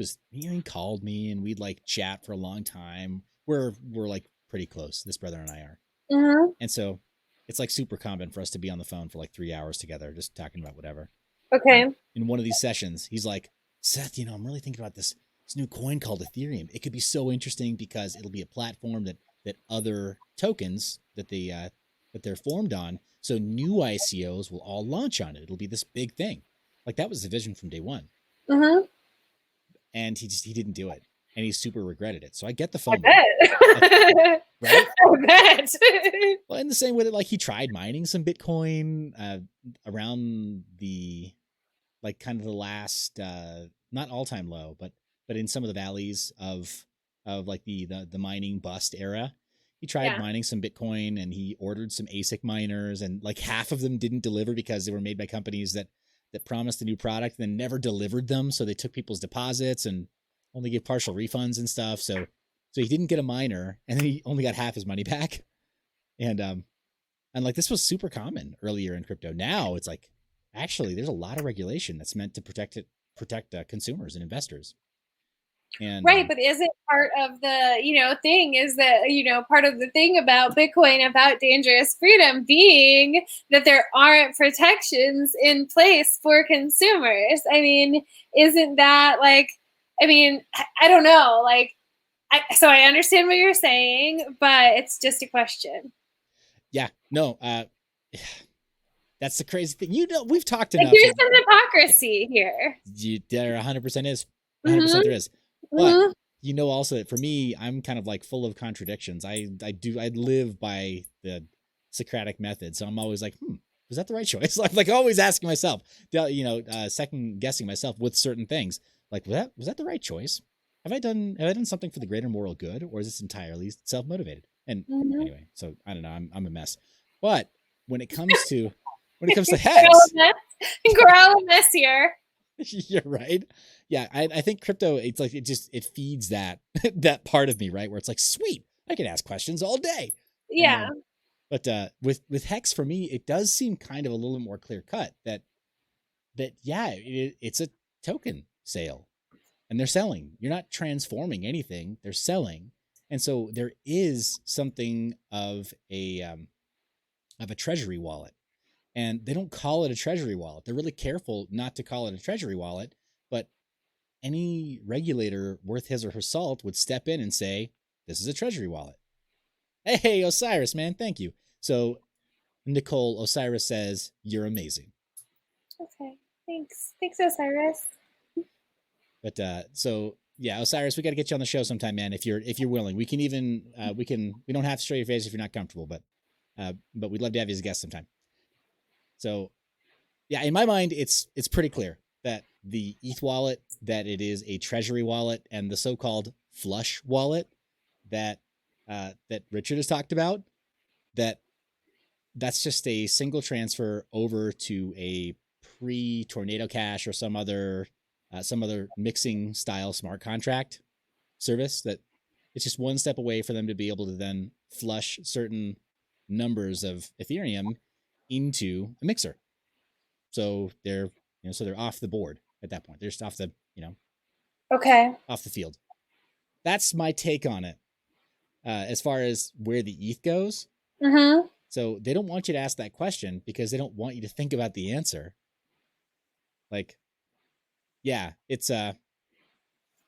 [SPEAKER 1] called me and we'd like chat for a long time. We're like pretty close. This brother and I are.
[SPEAKER 2] Mm-hmm.
[SPEAKER 1] And so it's like super common for us to be on the phone for like 3 hours together, just talking about whatever.
[SPEAKER 2] Okay.
[SPEAKER 1] And in one of these sessions, he's like, Seth, I'm really thinking about this new coin called Ethereum. It could be so interesting because it'll be a platform that other tokens that they're formed on. So new ICOs will all launch on it. It'll be this big thing. Like that was the vision from day one.
[SPEAKER 2] Mm-hmm.
[SPEAKER 1] And he didn't do it. And he super regretted it. So I get the
[SPEAKER 2] I
[SPEAKER 1] phone.
[SPEAKER 2] bet.
[SPEAKER 1] Right?
[SPEAKER 2] I bet.
[SPEAKER 1] Well, in the same way that like he tried mining some Bitcoin around the like kind of the last not all-time low, but in some of the valleys of like the mining bust era. He tried mining some Bitcoin and he ordered some ASIC miners, and like half of them didn't deliver because they were made by companies that promised a new product and then never delivered them. So they took people's deposits and only gave partial refunds and stuff. So he didn't get a miner, and then he only got half his money back. And like this was super common earlier in crypto. Now it's like, actually, there's a lot of regulation that's meant to protect consumers and investors. And
[SPEAKER 2] right, but isn't part of the thing is that part of the thing about Bitcoin, about dangerous freedom, being that there aren't protections in place for consumers? I mean, isn't that like? I mean, I don't know. Like, so I understand what you're saying, but it's just a question.
[SPEAKER 1] Yeah, no, that's the crazy thing. We've talked enough.
[SPEAKER 2] There's some hypocrisy here.
[SPEAKER 1] There 100% is. 100% there is. But also that for me, I'm kind of like full of contradictions. I live by the Socratic method, so I'm always like, was that the right choice? I'm like always asking myself, second guessing myself with certain things. Like, was that the right choice? Have I done something for the greater moral good, or is this entirely self-motivated? And anyway, so I don't know. I'm a mess. But when it comes to Hex,
[SPEAKER 2] we're all a mess here.
[SPEAKER 1] You're right. Yeah, I think crypto, it's like it feeds that that part of me, right? Where it's like, sweet, I can ask questions all day.
[SPEAKER 2] Yeah.
[SPEAKER 1] But with Hex, for me, it does seem kind of a little more clear cut that it's a token sale, and they're selling. You're not transforming anything; they're selling, and so there is something of a treasury wallet. And they don't call it a treasury wallet. They're really careful not to call it a treasury wallet, but any regulator worth his or her salt would step in and say, this is a treasury wallet. Hey, Osiris, man, thank you. So Nicole Osiris says, you're amazing.
[SPEAKER 2] Okay, thanks. Thanks, Osiris.
[SPEAKER 1] But so yeah, Osiris, we got to get you on the show sometime, man. If you're willing, we can even we don't have to show your face if you're not comfortable, but we'd love to have you as a guest sometime. So, yeah, in my mind, it's pretty clear that the ETH wallet, that it is a treasury wallet, and the so-called flush wallet that Richard has talked about, that's just a single transfer over to a pre-Tornado Cash or some other mixing style smart contract service, that it's just one step away for them to be able to then flush certain numbers of Ethereum into a mixer. So they're off the board at that point. They're just off the, off the field. That's my take on it. As far as where the ETH goes.
[SPEAKER 2] Mm-hmm.
[SPEAKER 1] So they don't want you to ask that question because they don't want you to think about the answer. Like, yeah, it's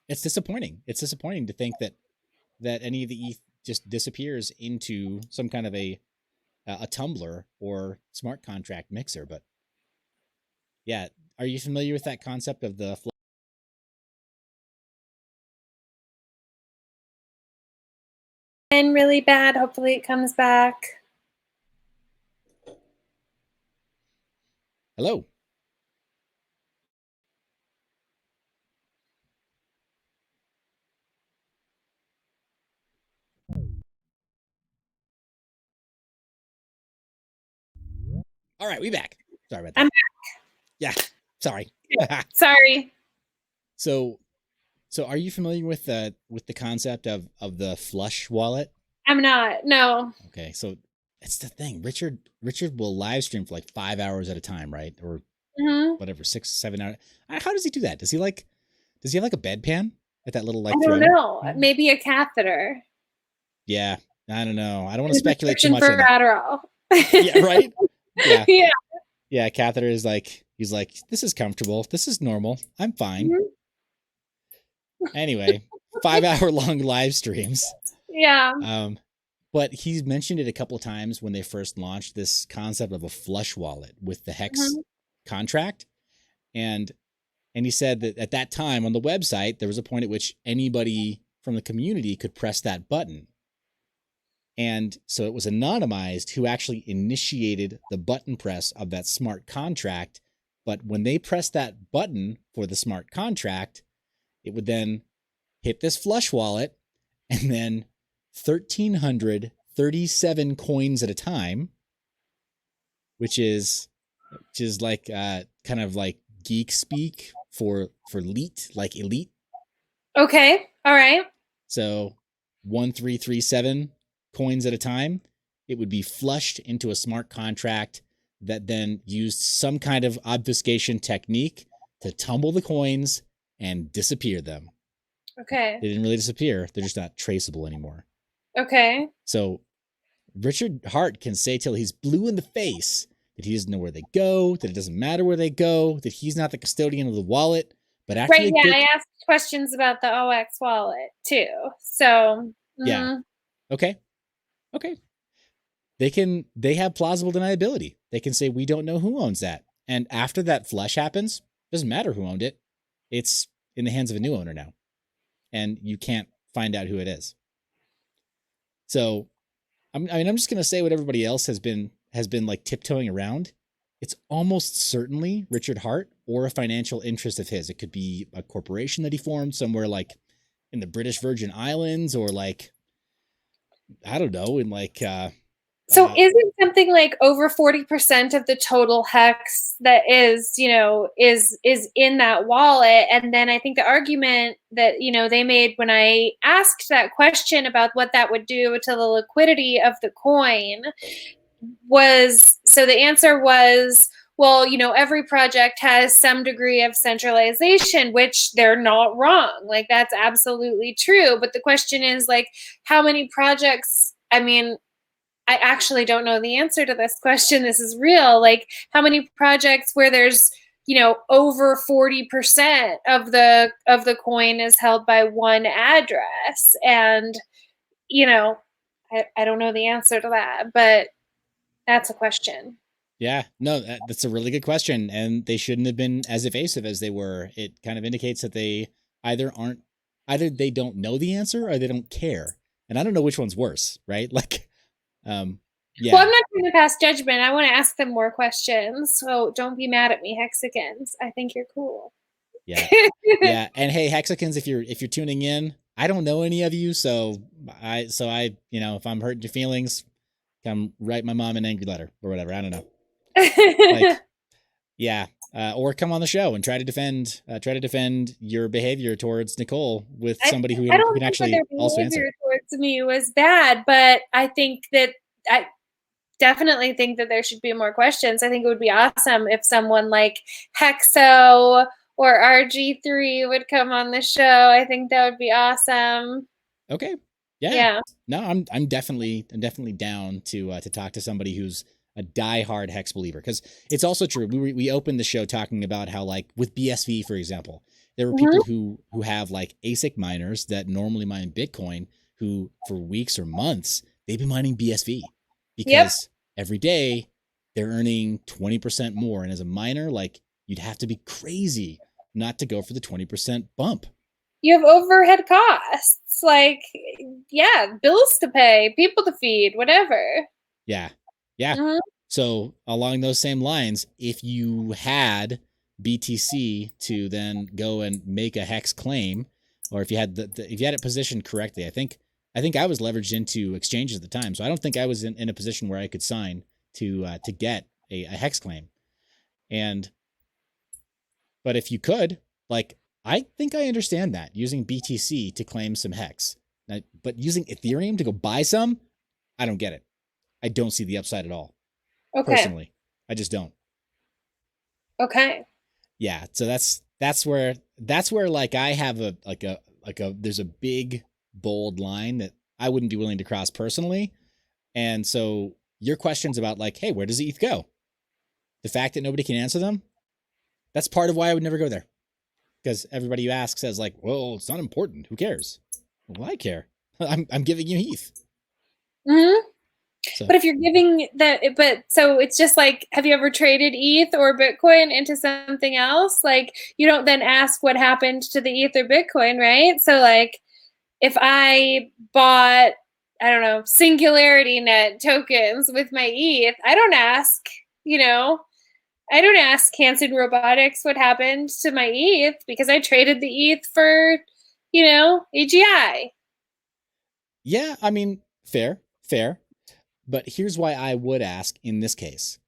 [SPEAKER 1] disappointing. It's disappointing to think that any of the ETH just disappears into some kind of a tumbler or smart contract mixer. But yeah, are you familiar with that concept of the
[SPEAKER 2] and really bad? Hopefully it comes back.
[SPEAKER 1] Hello? All right, we back. Sorry about that.
[SPEAKER 2] I'm back.
[SPEAKER 1] Yeah, sorry.
[SPEAKER 2] Sorry.
[SPEAKER 1] So are you familiar with the concept of the flush wallet?
[SPEAKER 2] I'm not. No.
[SPEAKER 1] Okay, so it's the thing. Richard will live stream for like 5 hours at a time, right? Or whatever, 6, 7 hours. How does he do that? Does he like Does he have like a bedpan at that little like
[SPEAKER 2] I don't
[SPEAKER 1] throne?
[SPEAKER 2] know. Maybe a catheter.
[SPEAKER 1] Yeah, I don't know. I don't want
[SPEAKER 2] And
[SPEAKER 1] to
[SPEAKER 2] a
[SPEAKER 1] speculate too
[SPEAKER 2] prescription
[SPEAKER 1] much
[SPEAKER 2] for
[SPEAKER 1] on that.
[SPEAKER 2] Adderall.
[SPEAKER 1] Yeah, right. Yeah,
[SPEAKER 2] Yeah.
[SPEAKER 1] yeah. Catheter is like he's like this is comfortable. This is normal. I'm fine.
[SPEAKER 2] Mhm.
[SPEAKER 1] Anyway, 5 hour long live streams.
[SPEAKER 2] Yeah.
[SPEAKER 1] But he's mentioned it a couple of times when they first launched this concept of a flush wallet with the hex
[SPEAKER 2] Mhm.
[SPEAKER 1] contract, and he said that at that time on the website there was a point at which anybody from the community could press that button. And so it was anonymized who actually initiated the button press of that smart contract. But when they pressed that button for the smart contract, it would then hit this flush wallet and then 1,337 coins at a time, which is like kind of like geek speak for elite, like elite.
[SPEAKER 2] Okay. All right.
[SPEAKER 1] So 1,337 coins at a time, it would be flushed into a smart contract that then used some kind of obfuscation technique to tumble the coins and disappear them.
[SPEAKER 2] Okay.
[SPEAKER 1] They didn't really disappear. They're just not traceable anymore.
[SPEAKER 2] Okay.
[SPEAKER 1] So Richard Hart can say till he's blue in the face that he doesn't know where they go, that it doesn't matter where they go, that he's not the custodian of the wallet. But after
[SPEAKER 2] Right. Yeah. I asked questions about the OX wallet too. So.
[SPEAKER 1] Yeah. Okay. They have plausible deniability. They can say, we don't know who owns that. And after that flush happens, doesn't matter who owned it. It's in the hands of a new owner now. And you can't find out who it is. So, I'm just going to say what everybody else has been like tiptoeing around. It's almost certainly Richard Hart or a financial interest of his. It could be a corporation that he formed somewhere like in the British Virgin Islands, or like, I don't know, in like,
[SPEAKER 2] so isn't something like over 40% of the total hex that is, is in that wallet? And then I think the argument that, they made when I asked that question about what that would do to the liquidity of the coin was, so the answer was, well, every project has some degree of centralization, which they're not wrong. Like, that's absolutely true. But the question is, like, how many projects, I actually don't know the answer to this question. This is real. Like, how many projects where there's, over 40% of the coin is held by one address? And, I don't know the answer to that, but that's a question.
[SPEAKER 1] Yeah, no, that's a really good question. And they shouldn't have been as evasive as they were. It kind of indicates that they either they don't know the answer or they don't care. And I don't know which one's worse, right? Like, yeah.
[SPEAKER 2] Well, I'm not trying to pass judgment. I want to ask them more questions. So don't be mad at me, Hexicans. I think you're cool.
[SPEAKER 1] Yeah. Yeah. And hey, Hexicans, if you're tuning in, I don't know any of you. So I, if I'm hurting your feelings, come write my mom an angry letter or whatever. I don't know. Like, yeah. Or come on the show and try to defend your behavior towards Nicole with somebody who can actually also answer.
[SPEAKER 2] Towards me was bad, but I think that I definitely think that there should be more questions. I think it would be awesome if someone like Hexo or RG3 would come on the show. I think that would be awesome.
[SPEAKER 1] Okay. Yeah. No, I'm definitely down to talk to somebody who's a diehard Hex believer, because it's also true. We opened the show talking about how, like, with BSV, for example, there were people who have like ASIC miners that normally mine Bitcoin, who for weeks or months they've been mining BSV because every day they're earning 20% more. And as a miner, like, you'd have to be crazy not to go for the 20% bump.
[SPEAKER 2] You have overhead costs, like, bills to pay, people to feed, whatever.
[SPEAKER 1] Yeah. So along those same lines, if you had BTC to then go and make a Hex claim, or if you had if you had it positioned correctly, I think I was leveraged into exchanges at the time, so I don't think I was in a position where I could sign to get a Hex claim. But if you could, like, I think I understand that, using BTC to claim some Hex. But using Ethereum to go buy some, I don't get it. I don't see the upside at all. Okay. Personally, I just don't.
[SPEAKER 2] Okay.
[SPEAKER 1] Yeah, so that's that's where like I have a there's a big bold line that I wouldn't be willing to cross personally. And so your questions about like, hey, where does ETH go? The fact that nobody can answer them, that's part of why I would never go there. Because everybody you ask says like, well, it's not important. Who cares? Well, I care. I'm giving you ETH.
[SPEAKER 2] Mm-hmm.
[SPEAKER 1] So.
[SPEAKER 2] But if you're giving so it's just like, have you ever traded ETH or Bitcoin into something else? Like, you don't then ask what happened to the ETH or Bitcoin, right? So like, if I bought, I don't know, Singularity Net tokens with my ETH, I don't ask, I don't ask Hanson Robotics what happened to my ETH because I traded the ETH for, AGI.
[SPEAKER 1] Yeah, I mean, fair. But here's why I would ask in this case.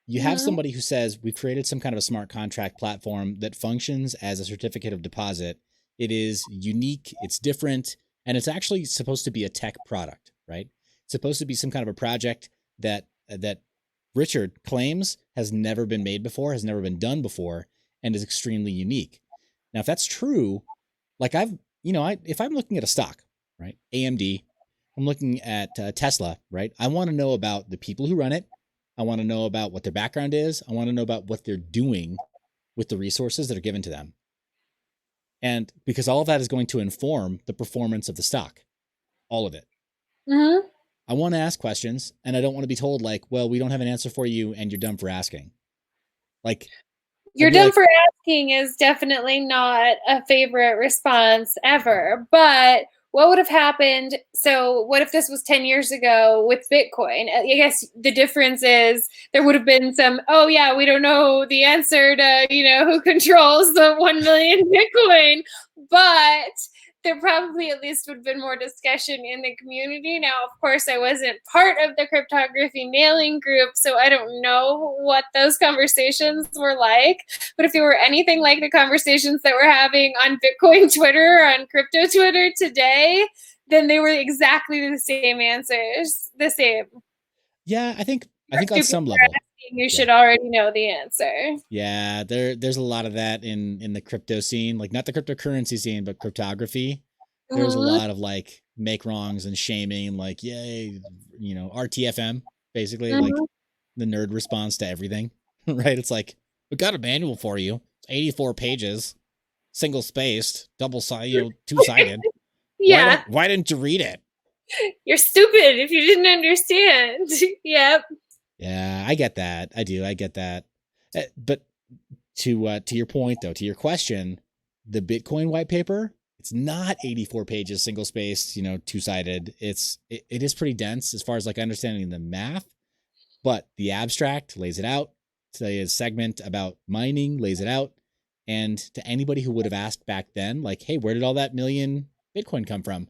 [SPEAKER 1] You have somebody who says, we've created some kind of a smart contract platform that functions as a certificate of deposit. It is unique, it's different, and it's actually supposed to be a tech product, right? It's supposed to be some kind of a project that Richard claims has never been made before, has never been done before, and is extremely unique. Now, if that's true, like if I'm looking at a stock, right? AMD, I'm looking at Tesla, right? I want to know about the people who run it. I want to know about what their background is. I want to know about what they're doing with the resources that are given to them. And because all of that is going to inform the performance of the stock, all of it.
[SPEAKER 2] Mm-hmm.
[SPEAKER 1] I want to ask questions, and I don't want to be told like, well, we don't have an answer for you and you're dumb for asking. Like,
[SPEAKER 2] you're dumb for asking is definitely not a favorite response ever, but what would have happened? So what if this was 10 years ago with Bitcoin? I guess the difference is there would have been some, oh yeah, we don't know the answer to, who controls the 1 million Bitcoin, but there probably at least would have been more discussion in the community. Now, of course, I wasn't part of the cryptography mailing group, so I don't know what those conversations were like. But if they were anything like the conversations that we're having on Bitcoin Twitter or on crypto Twitter today, then they were exactly the same answers. The same.
[SPEAKER 1] Yeah, I think on some level.
[SPEAKER 2] You should already know the answer.
[SPEAKER 1] Yeah, there's a lot of that in the crypto scene, like not the cryptocurrency scene, but cryptography. There's a lot of like make wrongs and shaming, like yay, RTFM, basically like the nerd response to everything, right? It's like, we got a manual for you. It's 84 pages, single spaced, double sided, two-sided.
[SPEAKER 2] Yeah.
[SPEAKER 1] Why didn't you read it?
[SPEAKER 2] You're stupid if you didn't understand. Yep.
[SPEAKER 1] Yeah, I get that. I do. I get that. But to your point, though, to your question, the Bitcoin white paper, it's not 84 pages, single spaced, two-sided. It is pretty dense as far as like understanding the math, but the abstract lays it out. The segment about mining lays it out. And to anybody who would have asked back then, like, hey, where did all that million Bitcoin come from?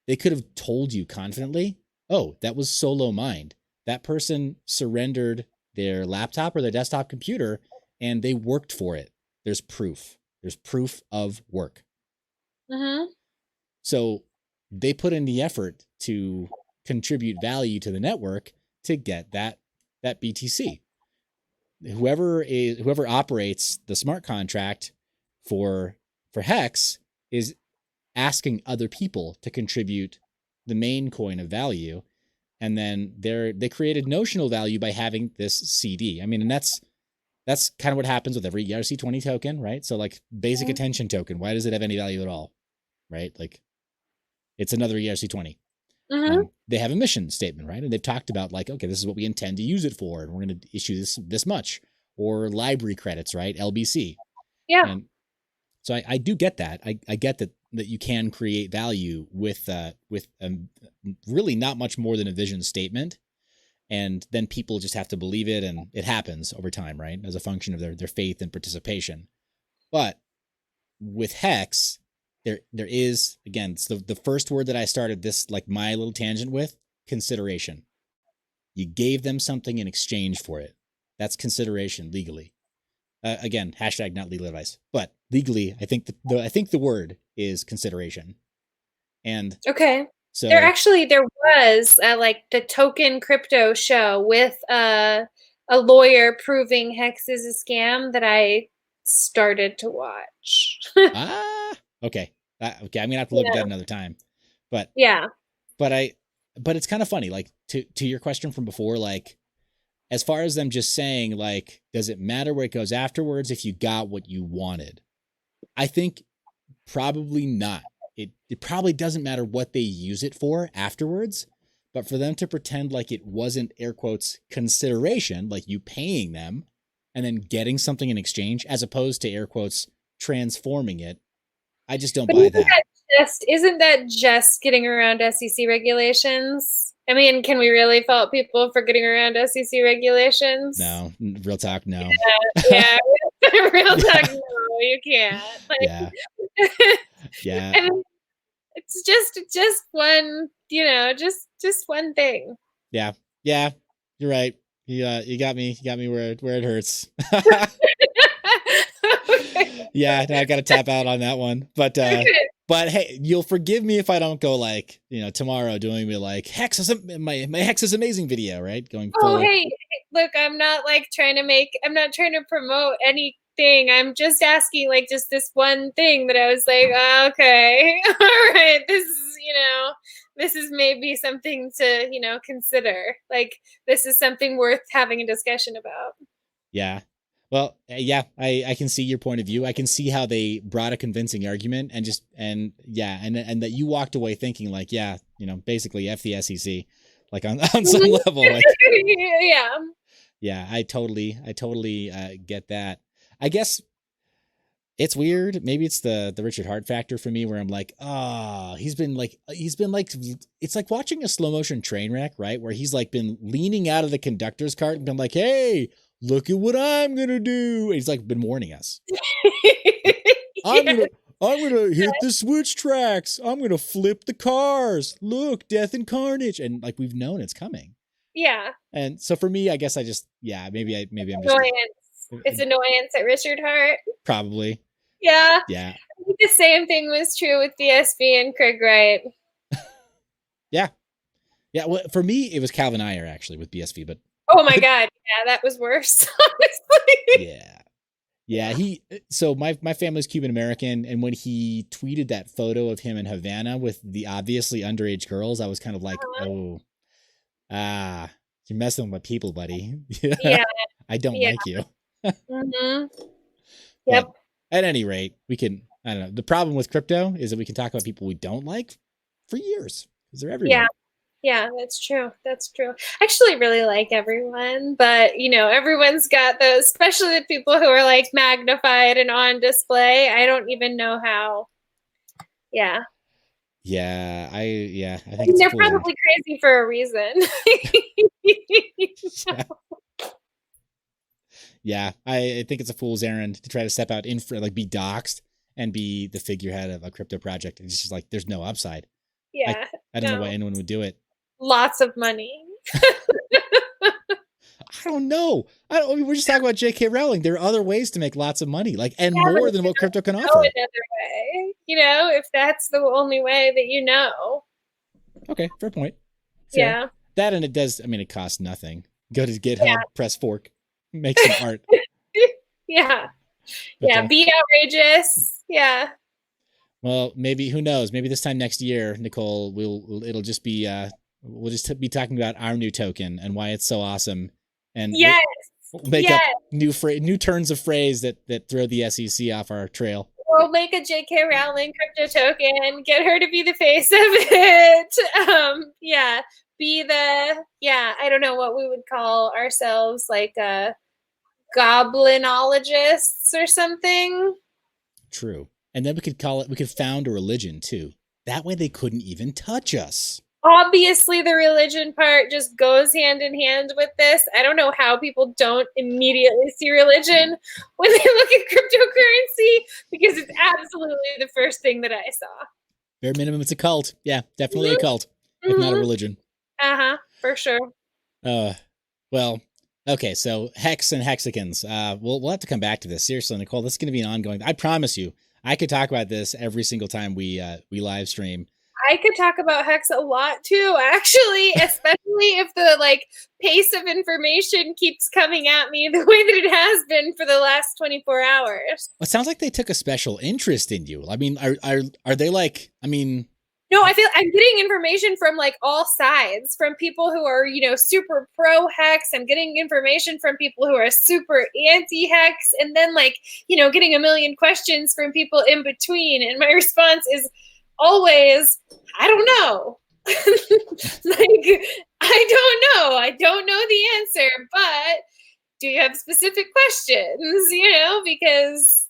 [SPEAKER 1] They could have told you confidently, oh, that was solo mined. That person surrendered their laptop or their desktop computer and they worked for it. There's proof. There's proof of work.
[SPEAKER 2] Mm-hmm.
[SPEAKER 1] So they put in the effort to contribute value to the network to get that BTC. Whoever operates the smart contract for Hex is asking other people to contribute the main coin of value. And then they created notional value by having this CD. I mean, and that's kind of what happens with every ERC20 token, right? So like basic attention token, why does it have any value at all, right? Like it's another ERC20. They have a mission statement, right? And they've talked about like, okay, this is what we intend to use it for, and we're going to issue this much, or library credits, right? LBC.
[SPEAKER 2] Yeah.
[SPEAKER 1] And so I do get that. I get that you can create value with really not much more than a vision statement. And then people just have to believe it, and it happens over time, right? As a function of their faith and participation. But with Hex, there is, again, it's the first word that I started this, like my little tangent with, consideration. You gave them something in exchange for it. That's consideration legally. Again, hashtag not legal advice, but legally, I think the word is consideration. And
[SPEAKER 2] okay,
[SPEAKER 1] so
[SPEAKER 2] there was like the Token Crypto show with a lawyer proving Hex is a scam that I started to watch. much.
[SPEAKER 1] Okay. Okay. I'm gonna have to look at that another time. But
[SPEAKER 2] yeah.
[SPEAKER 1] But it's kind of funny, like to your question from before, like as far as them just saying, like, does it matter where it goes afterwards if you got what you wanted? I think probably not. It probably doesn't matter what they use it for afterwards, but for them to pretend like it wasn't air quotes consideration, like you paying them and then getting something in exchange, as opposed to air quotes transforming it, I just don't buy that.
[SPEAKER 2] Isn't that just getting around SEC regulations? I mean, can we really fault people for getting around SEC regulations?
[SPEAKER 1] No, real talk, no.
[SPEAKER 2] Yeah, real talk, no, you can't. Like,
[SPEAKER 1] yeah. Yeah.
[SPEAKER 2] I mean, it's just one, just one thing.
[SPEAKER 1] Yeah. Yeah. You're right. You got me where it hurts.
[SPEAKER 2] Okay.
[SPEAKER 1] Yeah, I got to tap out on that one. But hey, you'll forgive me if I don't go like, tomorrow doing me like Hex is my Hex is amazing video, right? Going full.
[SPEAKER 2] Oh, hey, look, I'm not trying to promote anything. I'm just asking like just this one thing that I was like, oh, okay, all right, this is maybe something to, consider. Like this is something worth having a discussion about.
[SPEAKER 1] Yeah. Well, yeah, I can see your point of view. I can see how they brought a convincing argument and that you walked away thinking like, yeah, basically F the SEC, like on some level. Like,
[SPEAKER 2] yeah.
[SPEAKER 1] Yeah, I totally get that. I guess it's weird. Maybe it's the Richard Hart factor for me where I'm like, he's been like, it's like watching a slow motion train wreck, right? Where he's like been leaning out of the conductor's cart and been like, hey, look at what I'm going to do. And he's like been warning us. I'm gonna hit the switch tracks. I'm going to flip the cars. Look, death and carnage. And like, we've known it's coming.
[SPEAKER 2] Yeah.
[SPEAKER 1] And so for me, I guess maybe I'm just
[SPEAKER 2] annoyance. It's annoyance at Richard Hart.
[SPEAKER 1] Probably.
[SPEAKER 2] Yeah.
[SPEAKER 1] Yeah.
[SPEAKER 2] I think the same thing was true with BSV and Craig Wright.
[SPEAKER 1] Yeah. Yeah. Well, for me, it was Calvin Ayer actually with BSV, but.
[SPEAKER 2] Oh my God. Yeah, that was worse. Honestly.
[SPEAKER 1] Yeah. Yeah. So my family's Cuban American. And when he tweeted that photo of him in Havana with the obviously underage girls, I was kind of like, you're messing with my people, buddy.
[SPEAKER 2] Yeah.
[SPEAKER 1] I don't like you.
[SPEAKER 2] Mm-hmm.
[SPEAKER 1] Yep. But at any rate, I don't know. The problem with crypto is that we can talk about people we don't like for years because they're everywhere.
[SPEAKER 2] Yeah. Yeah, that's true. That's true. I actually really like everyone, but everyone's got those, especially the people who are like magnified and on display. I don't even know how. Yeah.
[SPEAKER 1] Yeah, I think
[SPEAKER 2] they're probably crazy for a reason.
[SPEAKER 1] Yeah, I think it's a fool's errand to try to step out in front, like be doxxed and be the figurehead of a crypto project. It's just like there's no upside.
[SPEAKER 2] Yeah,
[SPEAKER 1] I don't know why anyone would do it.
[SPEAKER 2] Lots of money.
[SPEAKER 1] I don't know. We're just talking about J.K. Rowling. There are other ways to make lots of money, more than what crypto can offer.
[SPEAKER 2] Another way, if that's the only way that you know.
[SPEAKER 1] Okay, fair point.
[SPEAKER 2] Fair. Yeah.
[SPEAKER 1] That and it does. I mean, it costs nothing. Go to GitHub, press fork, make some art.
[SPEAKER 2] Yeah. But, be outrageous. Yeah.
[SPEAKER 1] Well, maybe, who knows? Maybe this time next year, Nicole, it'll just be, we'll just be talking about our new token and why it's so awesome. And we'll make up new turns of phrase that throw the SEC off our trail.
[SPEAKER 2] We'll make a J.K. Rowling crypto token, get her to be the face of it. Be the, I don't know what we would call ourselves, like goblinologists or something.
[SPEAKER 1] True. And then we could found a religion too. That way they couldn't even touch us.
[SPEAKER 2] Obviously, the religion part just goes hand in hand with this. I don't know how people don't immediately see religion when they look at cryptocurrency, because it's absolutely the first thing that I saw.
[SPEAKER 1] Bare minimum, it's a cult. Yeah, definitely a cult, if not a religion.
[SPEAKER 2] For sure.
[SPEAKER 1] Well, okay, so Hex and Hexicans. We'll have to come back to this. Seriously, Nicole, this is going to be an ongoing. I promise you, I could talk about this every single time we live stream.
[SPEAKER 2] I could talk about Hex a lot too, actually, especially if the like pace of information keeps coming at me the way that it has been for the last 24 hours.
[SPEAKER 1] It sounds like they took a special interest in you. I mean, are they like, I mean,
[SPEAKER 2] no, I feel I'm getting information from like all sides, from people who are, you know, super pro Hex. I'm getting information from people who are super anti Hex, and then like, you know, getting a million questions from people in between. And my response is always, I don't know. Like, I don't know. I don't know the answer, but do you have specific questions? You know, because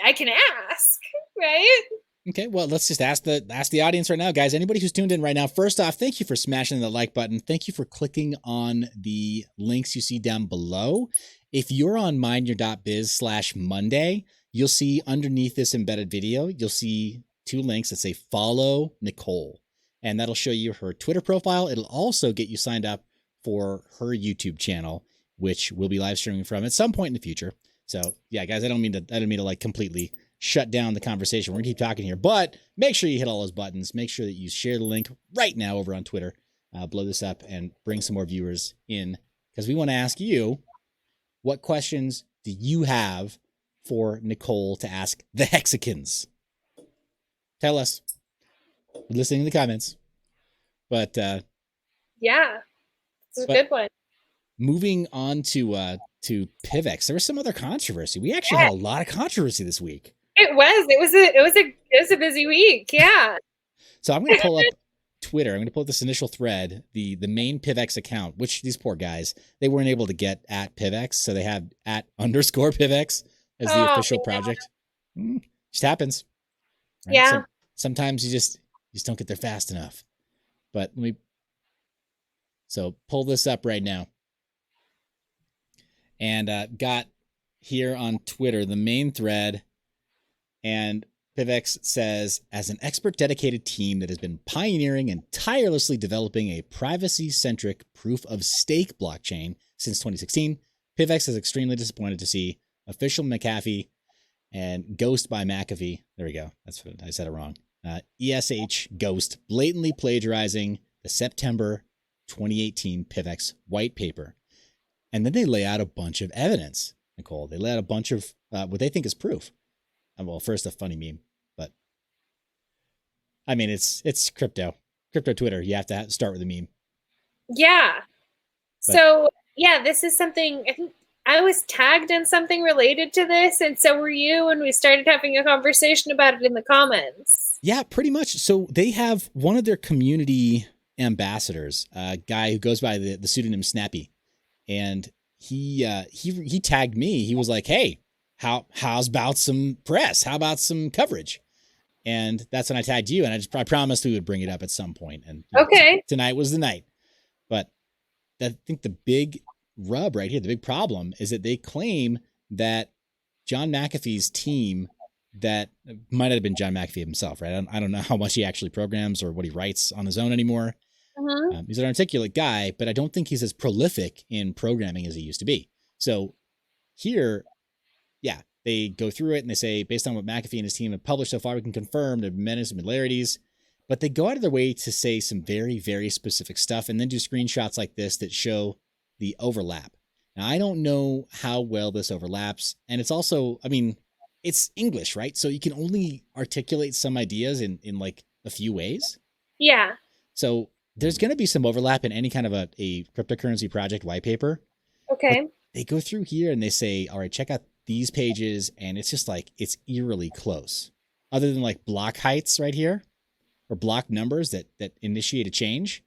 [SPEAKER 2] I can ask, right?
[SPEAKER 1] okay, well, let's just ask the audience right now, guys. Anybody who's tuned in right now, first off, thank you for smashing the like button. Thank you for clicking on the links you see down below. If you're on Mineyour.biz/Monday, you'll see underneath this embedded video, you'll see 2 links that say follow Nicole, and that'll show you her Twitter profile. It'll also get you signed up for her YouTube channel, which we'll be live streaming from at some point in the future. So yeah, guys, I don't mean to like completely shut down the conversation. We're gonna keep talking here, but make sure you hit all those buttons. Make sure that you share the link right now over on Twitter. Blow this up and bring some more viewers in, because we want to ask you, what questions do you have for Nicole to ask the Hexicans? Tell us. We're listening in the comments. But
[SPEAKER 2] yeah, it's a good one.
[SPEAKER 1] Moving on to PivX, there was some other controversy. We actually had a lot of controversy this week.
[SPEAKER 2] It was a busy week. Yeah.
[SPEAKER 1] So I'm going to pull up Twitter. I'm going to pull up this initial thread, the main PivX account, which these poor guys, they weren't able to get at PivX, so they have @_PivX as the official project. Just happens. Right?
[SPEAKER 2] Yeah.
[SPEAKER 1] Sometimes you just don't get there fast enough. But so pull this up right now. And got here on Twitter the main thread, and PivX says, as an expert dedicated team that has been pioneering and tirelessly developing a privacy-centric proof-of-stake blockchain since 2016, PivX is extremely disappointed to see official McAfee and Ghost by McAfee. There we go. That's what I said it wrong. ESH Ghost blatantly plagiarizing the September 2018 PivX white paper. And then they lay out a bunch of evidence, Nicole. They lay out a bunch of what they think is proof. Well, first, a funny meme, but I mean, it's crypto Twitter. You have to start with a meme.
[SPEAKER 2] Yeah. But, so yeah, this is something, I think I was tagged in something related to this, and so were you, and we started having a conversation about it in the comments.
[SPEAKER 1] Yeah, pretty much. So they have one of their community ambassadors, a guy who goes by the pseudonym Snappy. And he tagged me. He was like, "Hey, how's about some press? How about some coverage?" And that's when I tagged you. And I promised we would bring it up at some point. And
[SPEAKER 2] okay,
[SPEAKER 1] tonight was the night. But I think the big rub right here, the big problem, is that they claim that John McAfee's team, that might have been John McAfee himself, right? I don't know how much he actually programs or what he writes on his own anymore. He's an articulate guy, but I don't think he's as prolific in programming as he used to be. So here, yeah, they go through it and they say, based on what McAfee and his team have published so far, we can confirm there are many similarities, but they go out of their way to say some very, very specific stuff and then do screenshots like this that show the overlap. Now, I don't know how well this overlaps. And it's also, I mean, it's English, right? So you can only articulate some ideas in like a few ways.
[SPEAKER 2] Yeah.
[SPEAKER 1] So there's going to be some overlap in any kind of a cryptocurrency project white paper.
[SPEAKER 2] Okay.
[SPEAKER 1] But they go through here and they say, all right, check out these pages. And it's just like, it's eerily close. Other than like block heights right here or block numbers that initiate a change.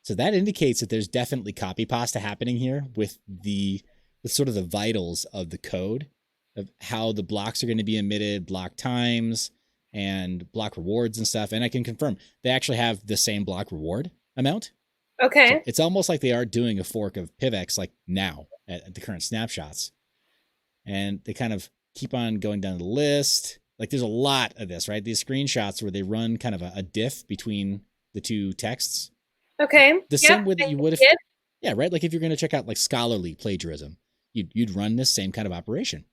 [SPEAKER 1] So that indicates that there's definitely copy pasta happening here with sort of the vitals of the code of how the blocks are going to be emitted, block times and block rewards and stuff. And I can confirm they actually have the same block reward amount.
[SPEAKER 2] Okay.
[SPEAKER 1] So it's almost like they are doing a fork of PivX like now at the current snapshots. And they kind of keep on going down the list. Like there's a lot of this, right? These screenshots where they run kind of a diff between the two texts.
[SPEAKER 2] Okay.
[SPEAKER 1] The same way that you would if, yeah, right? Like if you're going to check out like scholarly plagiarism, you'd run this same kind of operation.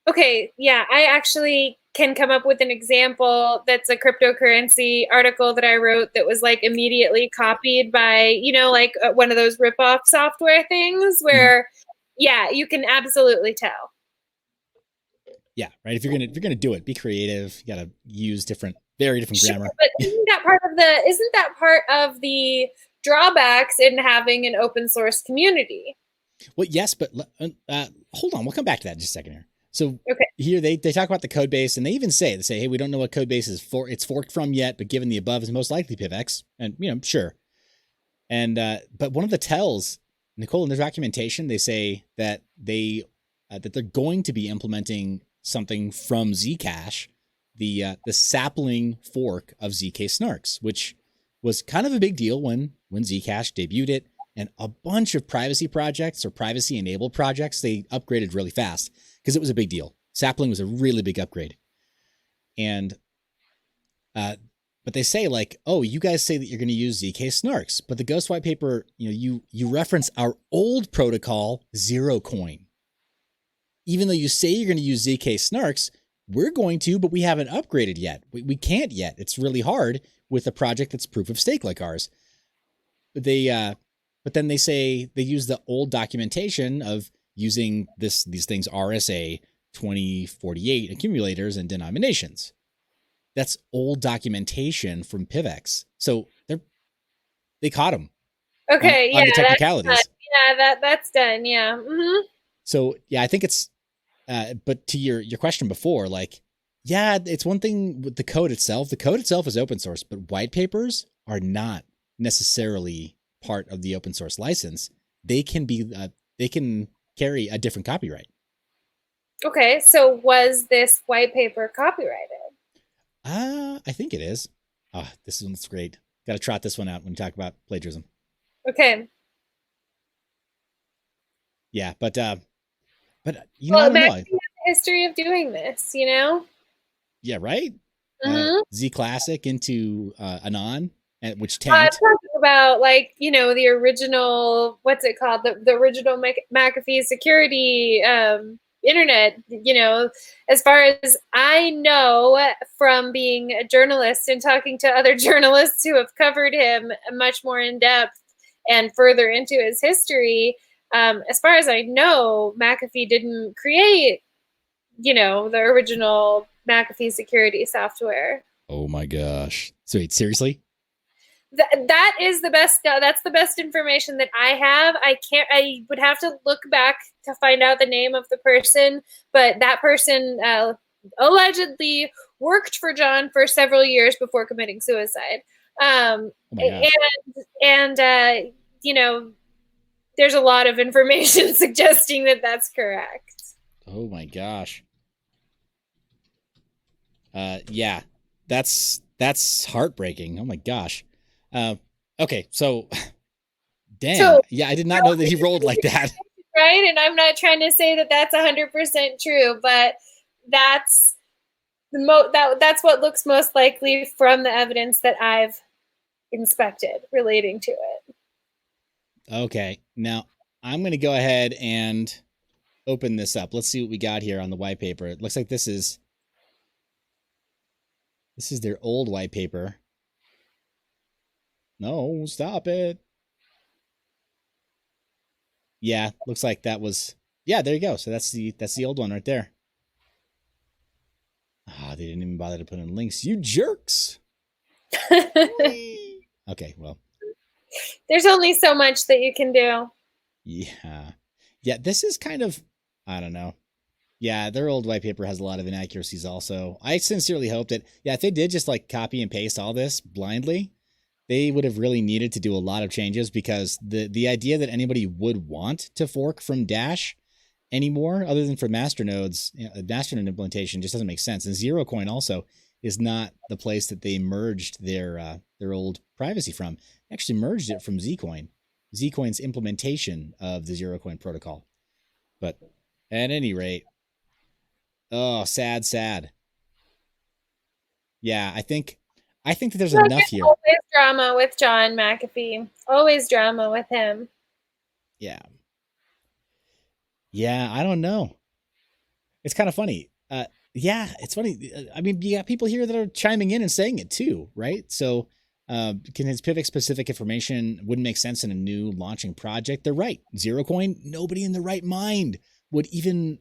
[SPEAKER 2] Okay. Yeah. I actually can come up with an example that's a cryptocurrency article that I wrote that was like immediately copied by, you know, like one of those rip-off software things where, yeah, you can absolutely tell.
[SPEAKER 1] Yeah, right. If you're gonna do it, be creative. You gotta use very different grammar.
[SPEAKER 2] But isn't that part of the drawbacks in having an open source community?
[SPEAKER 1] Well, yes, but hold on. We'll come back to that in just a second here. So
[SPEAKER 2] Okay.
[SPEAKER 1] here they talk about the code base, and they even say, hey, we don't know what code base it's forked from yet, but given the above is most likely PivX, and sure. And but one of the tells, Nicole, in their documentation, they say that that they're going to be implementing something from Zcash, the sapling fork of ZK Snarks, which was kind of a big deal when Zcash debuted it, and a bunch of privacy projects or privacy enabled projects, they upgraded really fast because it was a big deal. Sapling was a really big upgrade. And but they say like, oh, you guys say that you're going to use ZK Snarks, but the Ghost White Paper, you reference our old protocol, Zerocoin. Even though you say you're going to use ZK Snarks, we're going to, but we haven't upgraded yet. We can't yet. It's really hard with a project that's proof of stake like ours. But then they say they use the old documentation of using these things RSA 2048 accumulators and denominations. That's old documentation from PivX. So they caught them.
[SPEAKER 2] Okay,
[SPEAKER 1] on the technicalities.
[SPEAKER 2] That's done. Yeah. Mm-hmm.
[SPEAKER 1] So yeah, I think it's. But to your question before, like, yeah, it's one thing with the code itself. The code itself is open source, but white papers are not necessarily part of the open source license. They can carry a different copyright.
[SPEAKER 2] Okay, so was this white paper copyrighted?
[SPEAKER 1] I think it is. This one's great. Got to trot this one out when you talk about plagiarism.
[SPEAKER 2] Okay.
[SPEAKER 1] Yeah, but I don't know.
[SPEAKER 2] Imagine the history of doing this,
[SPEAKER 1] Yeah, right.
[SPEAKER 2] Mm-hmm.
[SPEAKER 1] Z Classic into Anon, which
[SPEAKER 2] I'm
[SPEAKER 1] tanked.
[SPEAKER 2] talking about the original, what's it called? The original McAfee security internet, as far as I know from being a journalist and talking to other journalists who have covered him much more in depth and further into his history. As far as I know, McAfee didn't create, the original McAfee security software.
[SPEAKER 1] Oh my gosh. So wait, seriously?
[SPEAKER 2] That is the best. That's the best information that I have. I would have to look back to find out the name of the person, but that person allegedly worked for John for several years before committing suicide. And there's a lot of information suggesting that that's correct.
[SPEAKER 1] Oh my gosh. Yeah, that's heartbreaking. Oh my gosh. Okay, so damn. So, yeah, I did not know that he rolled like that.
[SPEAKER 2] Right, and I'm not trying to say that that's 100% true, but that's that's what looks most likely from the evidence that I've inspected relating to it.
[SPEAKER 1] Okay, now I'm going to go ahead and open this up. Let's see what we got here on the white paper. It looks like this is their old white paper. No, stop it. Yeah, looks like that was. Yeah, there you go. So that's the old one right there. They didn't even bother to put in links. You jerks. Okay, well.
[SPEAKER 2] There's only so much that you can do.
[SPEAKER 1] Yeah. Yeah, this is kind of, I don't know. Yeah, their old white paper has a lot of inaccuracies also. I sincerely hope that, if they did just copy and paste all this blindly, they would have really needed to do a lot of changes, because the idea that anybody would want to fork from Dash anymore, other than for masternodes, masternode implementation, just doesn't make sense. And Zerocoin also is not the place that they merged their old privacy from. They actually merged it from Zcoin. Zcoin's implementation of the Zerocoin protocol. But at any rate, oh, sad. Yeah, I think that there's enough here.
[SPEAKER 2] Always drama with John McAfee. Always drama with him.
[SPEAKER 1] Yeah. Yeah, I don't know. It's kind of funny. Yeah, it's funny. I mean, you got people here that are chiming in and saying it too, right? So, can his pivot specific information wouldn't make sense in a new launching project? They're right. Zero coin, nobody in the right mind would even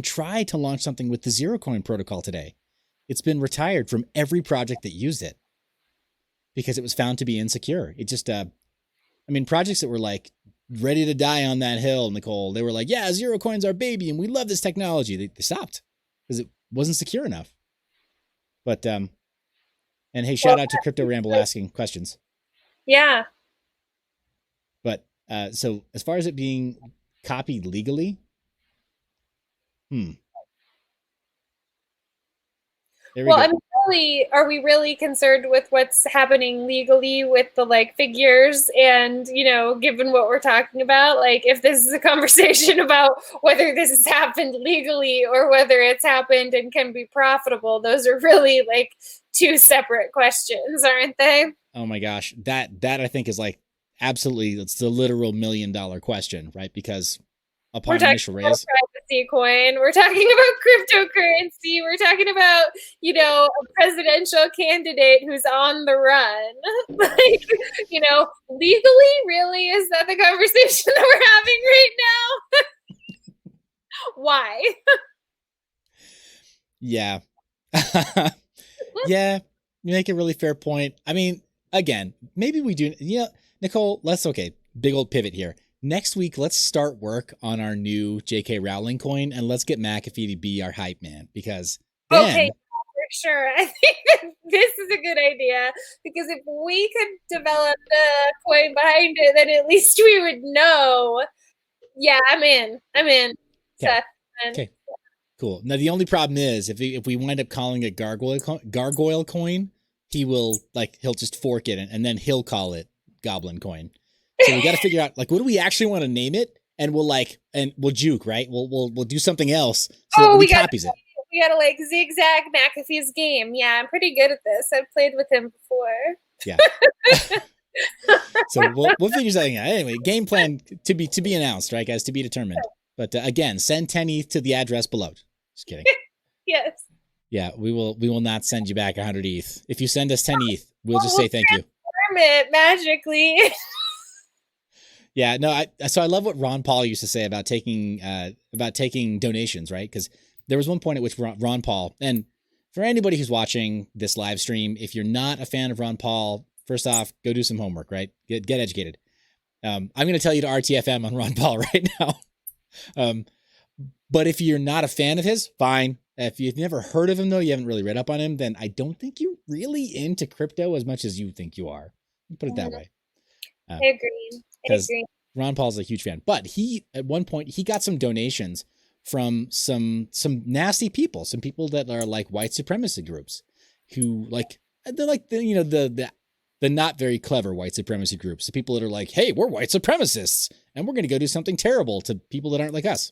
[SPEAKER 1] try to launch something with the zero coin protocol today. It's been retired from every project that used it because it was found to be insecure. It just, I mean, projects that were like ready to die on that hill, Nicole, they were like, yeah, zero coin's our baby and we love this technology. They stopped because it wasn't secure enough. But, and hey, shout out to Crypto Ramble asking questions.
[SPEAKER 2] Yeah.
[SPEAKER 1] But, so as far as it being copied legally,
[SPEAKER 2] Well, I mean, really, are we really concerned with what's happening legally with the like figures and, you know, given what we're talking about, like if this is a conversation about whether this has happened legally or whether it's happened and can be profitable, those are really like two separate questions, aren't they?
[SPEAKER 1] Oh my gosh. That I think is like absolutely, it's the literal $1 million question, right? Because upon initial raise,
[SPEAKER 2] privacy coin, we're talking about cryptocurrency, we're talking about, you know, a presidential candidate who's on the run. Like, you know, legally, really, is that the conversation that we're having right now? Why?
[SPEAKER 1] Yeah. Yeah, you make a really fair point. I mean, again, maybe we do. Yeah, Nicole, big old pivot here. Next week, let's start work on our new J.K. Rowling coin, and let's get McAfee to be our hype man, because then...
[SPEAKER 2] Okay, for sure. I think this is a good idea, because if we could develop the coin behind it, then at least we would know. Yeah, I'm in.
[SPEAKER 1] Okay. Okay. Cool. Now, the only problem is if we wind up calling it gargoyle coin, he'll just fork it and then he'll call it goblin coin. So we got to figure out what do we actually want to name it, and we'll juke, right? We'll do something else so that he copies it.
[SPEAKER 2] We gotta zigzag McAfee's game. Yeah, I'm pretty good at this. I've played with him before.
[SPEAKER 1] Yeah. So we'll figure something out. Anyway, game plan to be announced, right, guys? To be determined. But again, send 10 ETH to the address below. Just kidding.
[SPEAKER 2] Yes.
[SPEAKER 1] Yeah, we will not send you back 100 ETH. If you send us 10 ETH, we'll just say thank you.
[SPEAKER 2] It magically.
[SPEAKER 1] Yeah, no, I love what Ron Paul used to say about taking donations, right? Because there was one point at which Ron Paul, and for anybody who's watching this live stream, if you're not a fan of Ron Paul, first off, go do some homework, right? Get educated. I'm going to tell you to RTFM on Ron Paul right now. But if you're not a fan of his, fine. If you've never heard of him, though, you haven't really read up on him, then I don't think you're really into crypto as much as you think you are. Put it that way.
[SPEAKER 2] I agree.
[SPEAKER 1] Because Ron Paul's a huge fan. But at one point, he got some donations from some nasty people, some people that are like white supremacy groups who they're like, the not very clever white supremacy groups. The people that are like, hey, we're white supremacists and we're going to go do something terrible to people that aren't like us.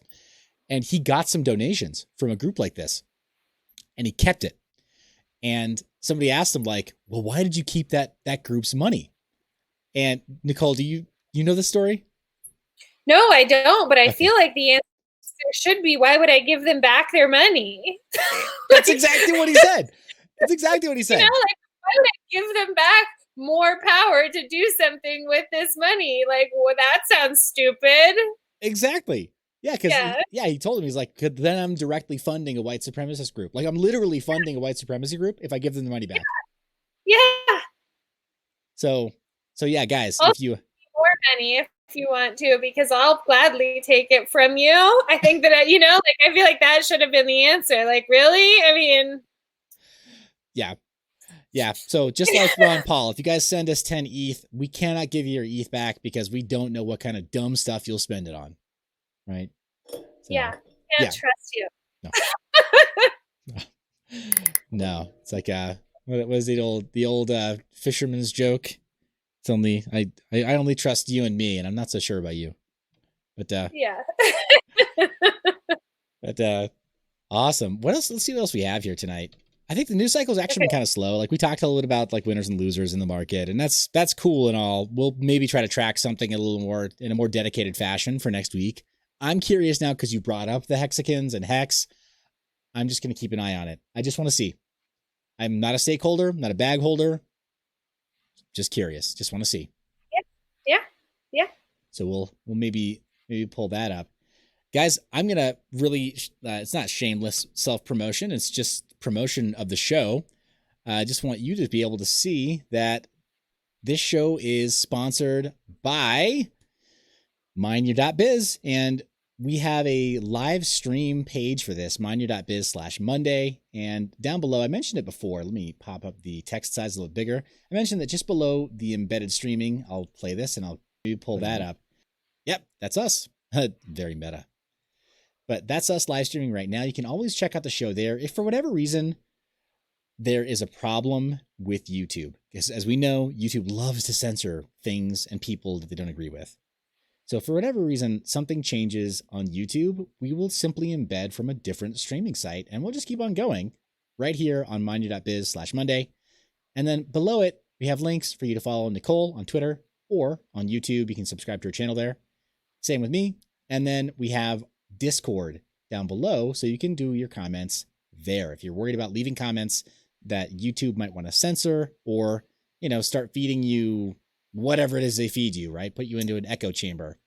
[SPEAKER 1] And he got some donations from a group like this and he kept it. And somebody asked him well, why did you keep that group's money? And Nicole, do you know the story?
[SPEAKER 2] No, I don't, but I feel like the answer should be, why would I give them back their money?
[SPEAKER 1] That's exactly what he said. That's exactly what he said.
[SPEAKER 2] Why would I give them back more power to do something with this money? Well, that sounds stupid.
[SPEAKER 1] Exactly. Yeah, because he told him, he's like, then I'm directly funding a white supremacist group. I'm literally funding a white supremacy group if I give them the money back. Yeah. So yeah, guys,
[SPEAKER 2] I'll
[SPEAKER 1] if you
[SPEAKER 2] more money if you want to, because I'll gladly take it from you. I think that I feel like that should have been the answer. Really? I mean,
[SPEAKER 1] yeah. So just like Ron Paul, if you guys send us 10 ETH, we cannot give you your ETH back because we don't know what kind of dumb stuff you'll spend it on. Right? So,
[SPEAKER 2] can't trust you.
[SPEAKER 1] No. It's like what was the old fisherman's joke? It's only I only trust you and me, and I'm not so sure about you. But
[SPEAKER 2] yeah.
[SPEAKER 1] But awesome. What else? Let's see what else we have here tonight. I think the news cycle's actually been kind of slow. We talked a little bit about winners and losers in the market, and that's cool and all. We'll maybe try to track something in a more dedicated fashion for next week. I'm curious now because you brought up the hexagons and hex. I'm just going to keep an eye on it. I just want to see. I'm not a stakeholder, not a bag holder. Just curious. Just want to see.
[SPEAKER 2] Yeah.
[SPEAKER 1] So we'll maybe pull that up. Guys, I'm going to really, it's not shameless self-promotion. It's just promotion of the show. I just want you to be able to see that this show is sponsored by Mineyour.biz, and we have a live stream page for this, Mineyour.biz/Monday. And down below, I mentioned it before. Let me pop up the text size a little bigger. I mentioned that just below the embedded streaming, I'll play this and I'll pull that up. Yep, that's us. Very meta. But that's us live streaming right now. You can always check out the show there. If for whatever reason there is a problem with YouTube, because as we know, YouTube loves to censor things and people that they don't agree with. So for whatever reason, something changes on YouTube, we will simply embed from a different streaming site, and we'll just keep on going right here on Mineyour.biz/Monday. And then below it, we have links for you to follow Nicole on Twitter or on YouTube. You can subscribe to her channel there. Same with me. And then we have Discord down below, so you can do your comments there. If you're worried about leaving comments that YouTube might want to censor, or, start feeding you whatever it is they feed you, right? Put you into an echo chamber,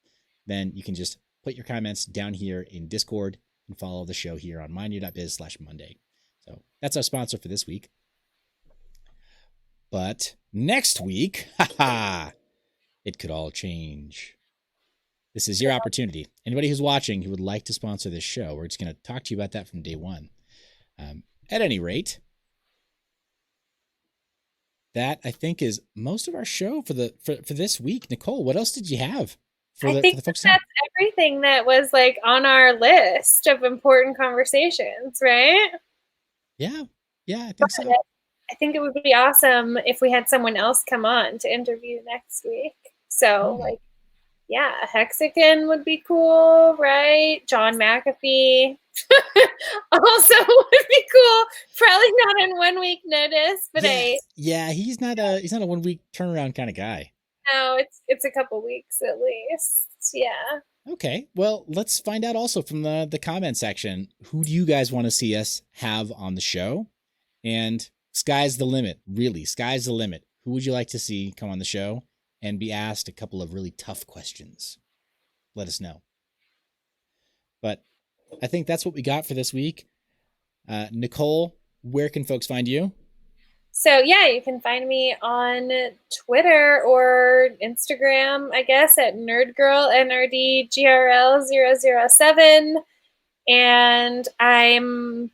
[SPEAKER 1] then you can just put your comments down here in Discord and follow the show here on Mineyour.biz/Monday. So that's our sponsor for this week. But next week, it could all change. This is your opportunity. Anybody who's watching who would like to sponsor this show, we're just going to talk to you about that from day one. At any rate, that I think is most of our show for this week. Nicole, what else did you have for the folks?
[SPEAKER 2] That's everything that was like on our list of important conversations, right?
[SPEAKER 1] Yeah, I think so.
[SPEAKER 2] I think it would be awesome if we had someone else come on to interview next week. So Hexagon would be cool, right? John McAfee also would be cool. Probably not on 1 week notice, but
[SPEAKER 1] he's not a 1 week turnaround kind of guy.
[SPEAKER 2] No, it's a couple weeks at least. Yeah.
[SPEAKER 1] Okay. Well, let's find out also from the comment section. Who do you guys want to see us have on the show? And sky's the limit. Really, sky's the limit. Who would you like to see come on the show and be asked a couple of really tough questions? Let us know. But I think that's what we got for this week. Nicole, where can folks find you?
[SPEAKER 2] So you can find me on Twitter or Instagram, I guess, at NrdGrl, NrdGrl007. And I'm,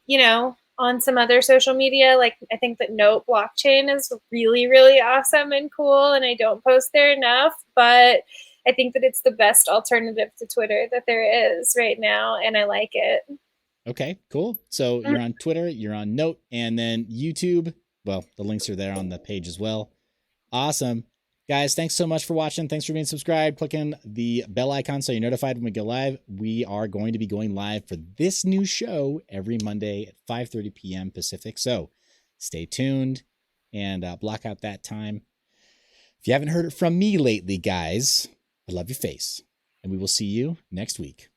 [SPEAKER 2] on some other social media. Like, I think that Note Blockchain is really, really awesome and cool, and I don't post there enough, but I think that it's the best alternative to Twitter that there is right now, and I like it.
[SPEAKER 1] Okay, cool. So you're on Twitter, you're on Note, and then YouTube. Well, the links are there on the page as well. Awesome. Guys, thanks so much for watching. Thanks for being subscribed. Click on the bell icon so you're notified when we go live. We are going to be going live for this new show every Monday at 5:30 p.m. Pacific. So stay tuned and block out that time. If you haven't heard it from me lately, guys, I love your face. And we will see you next week.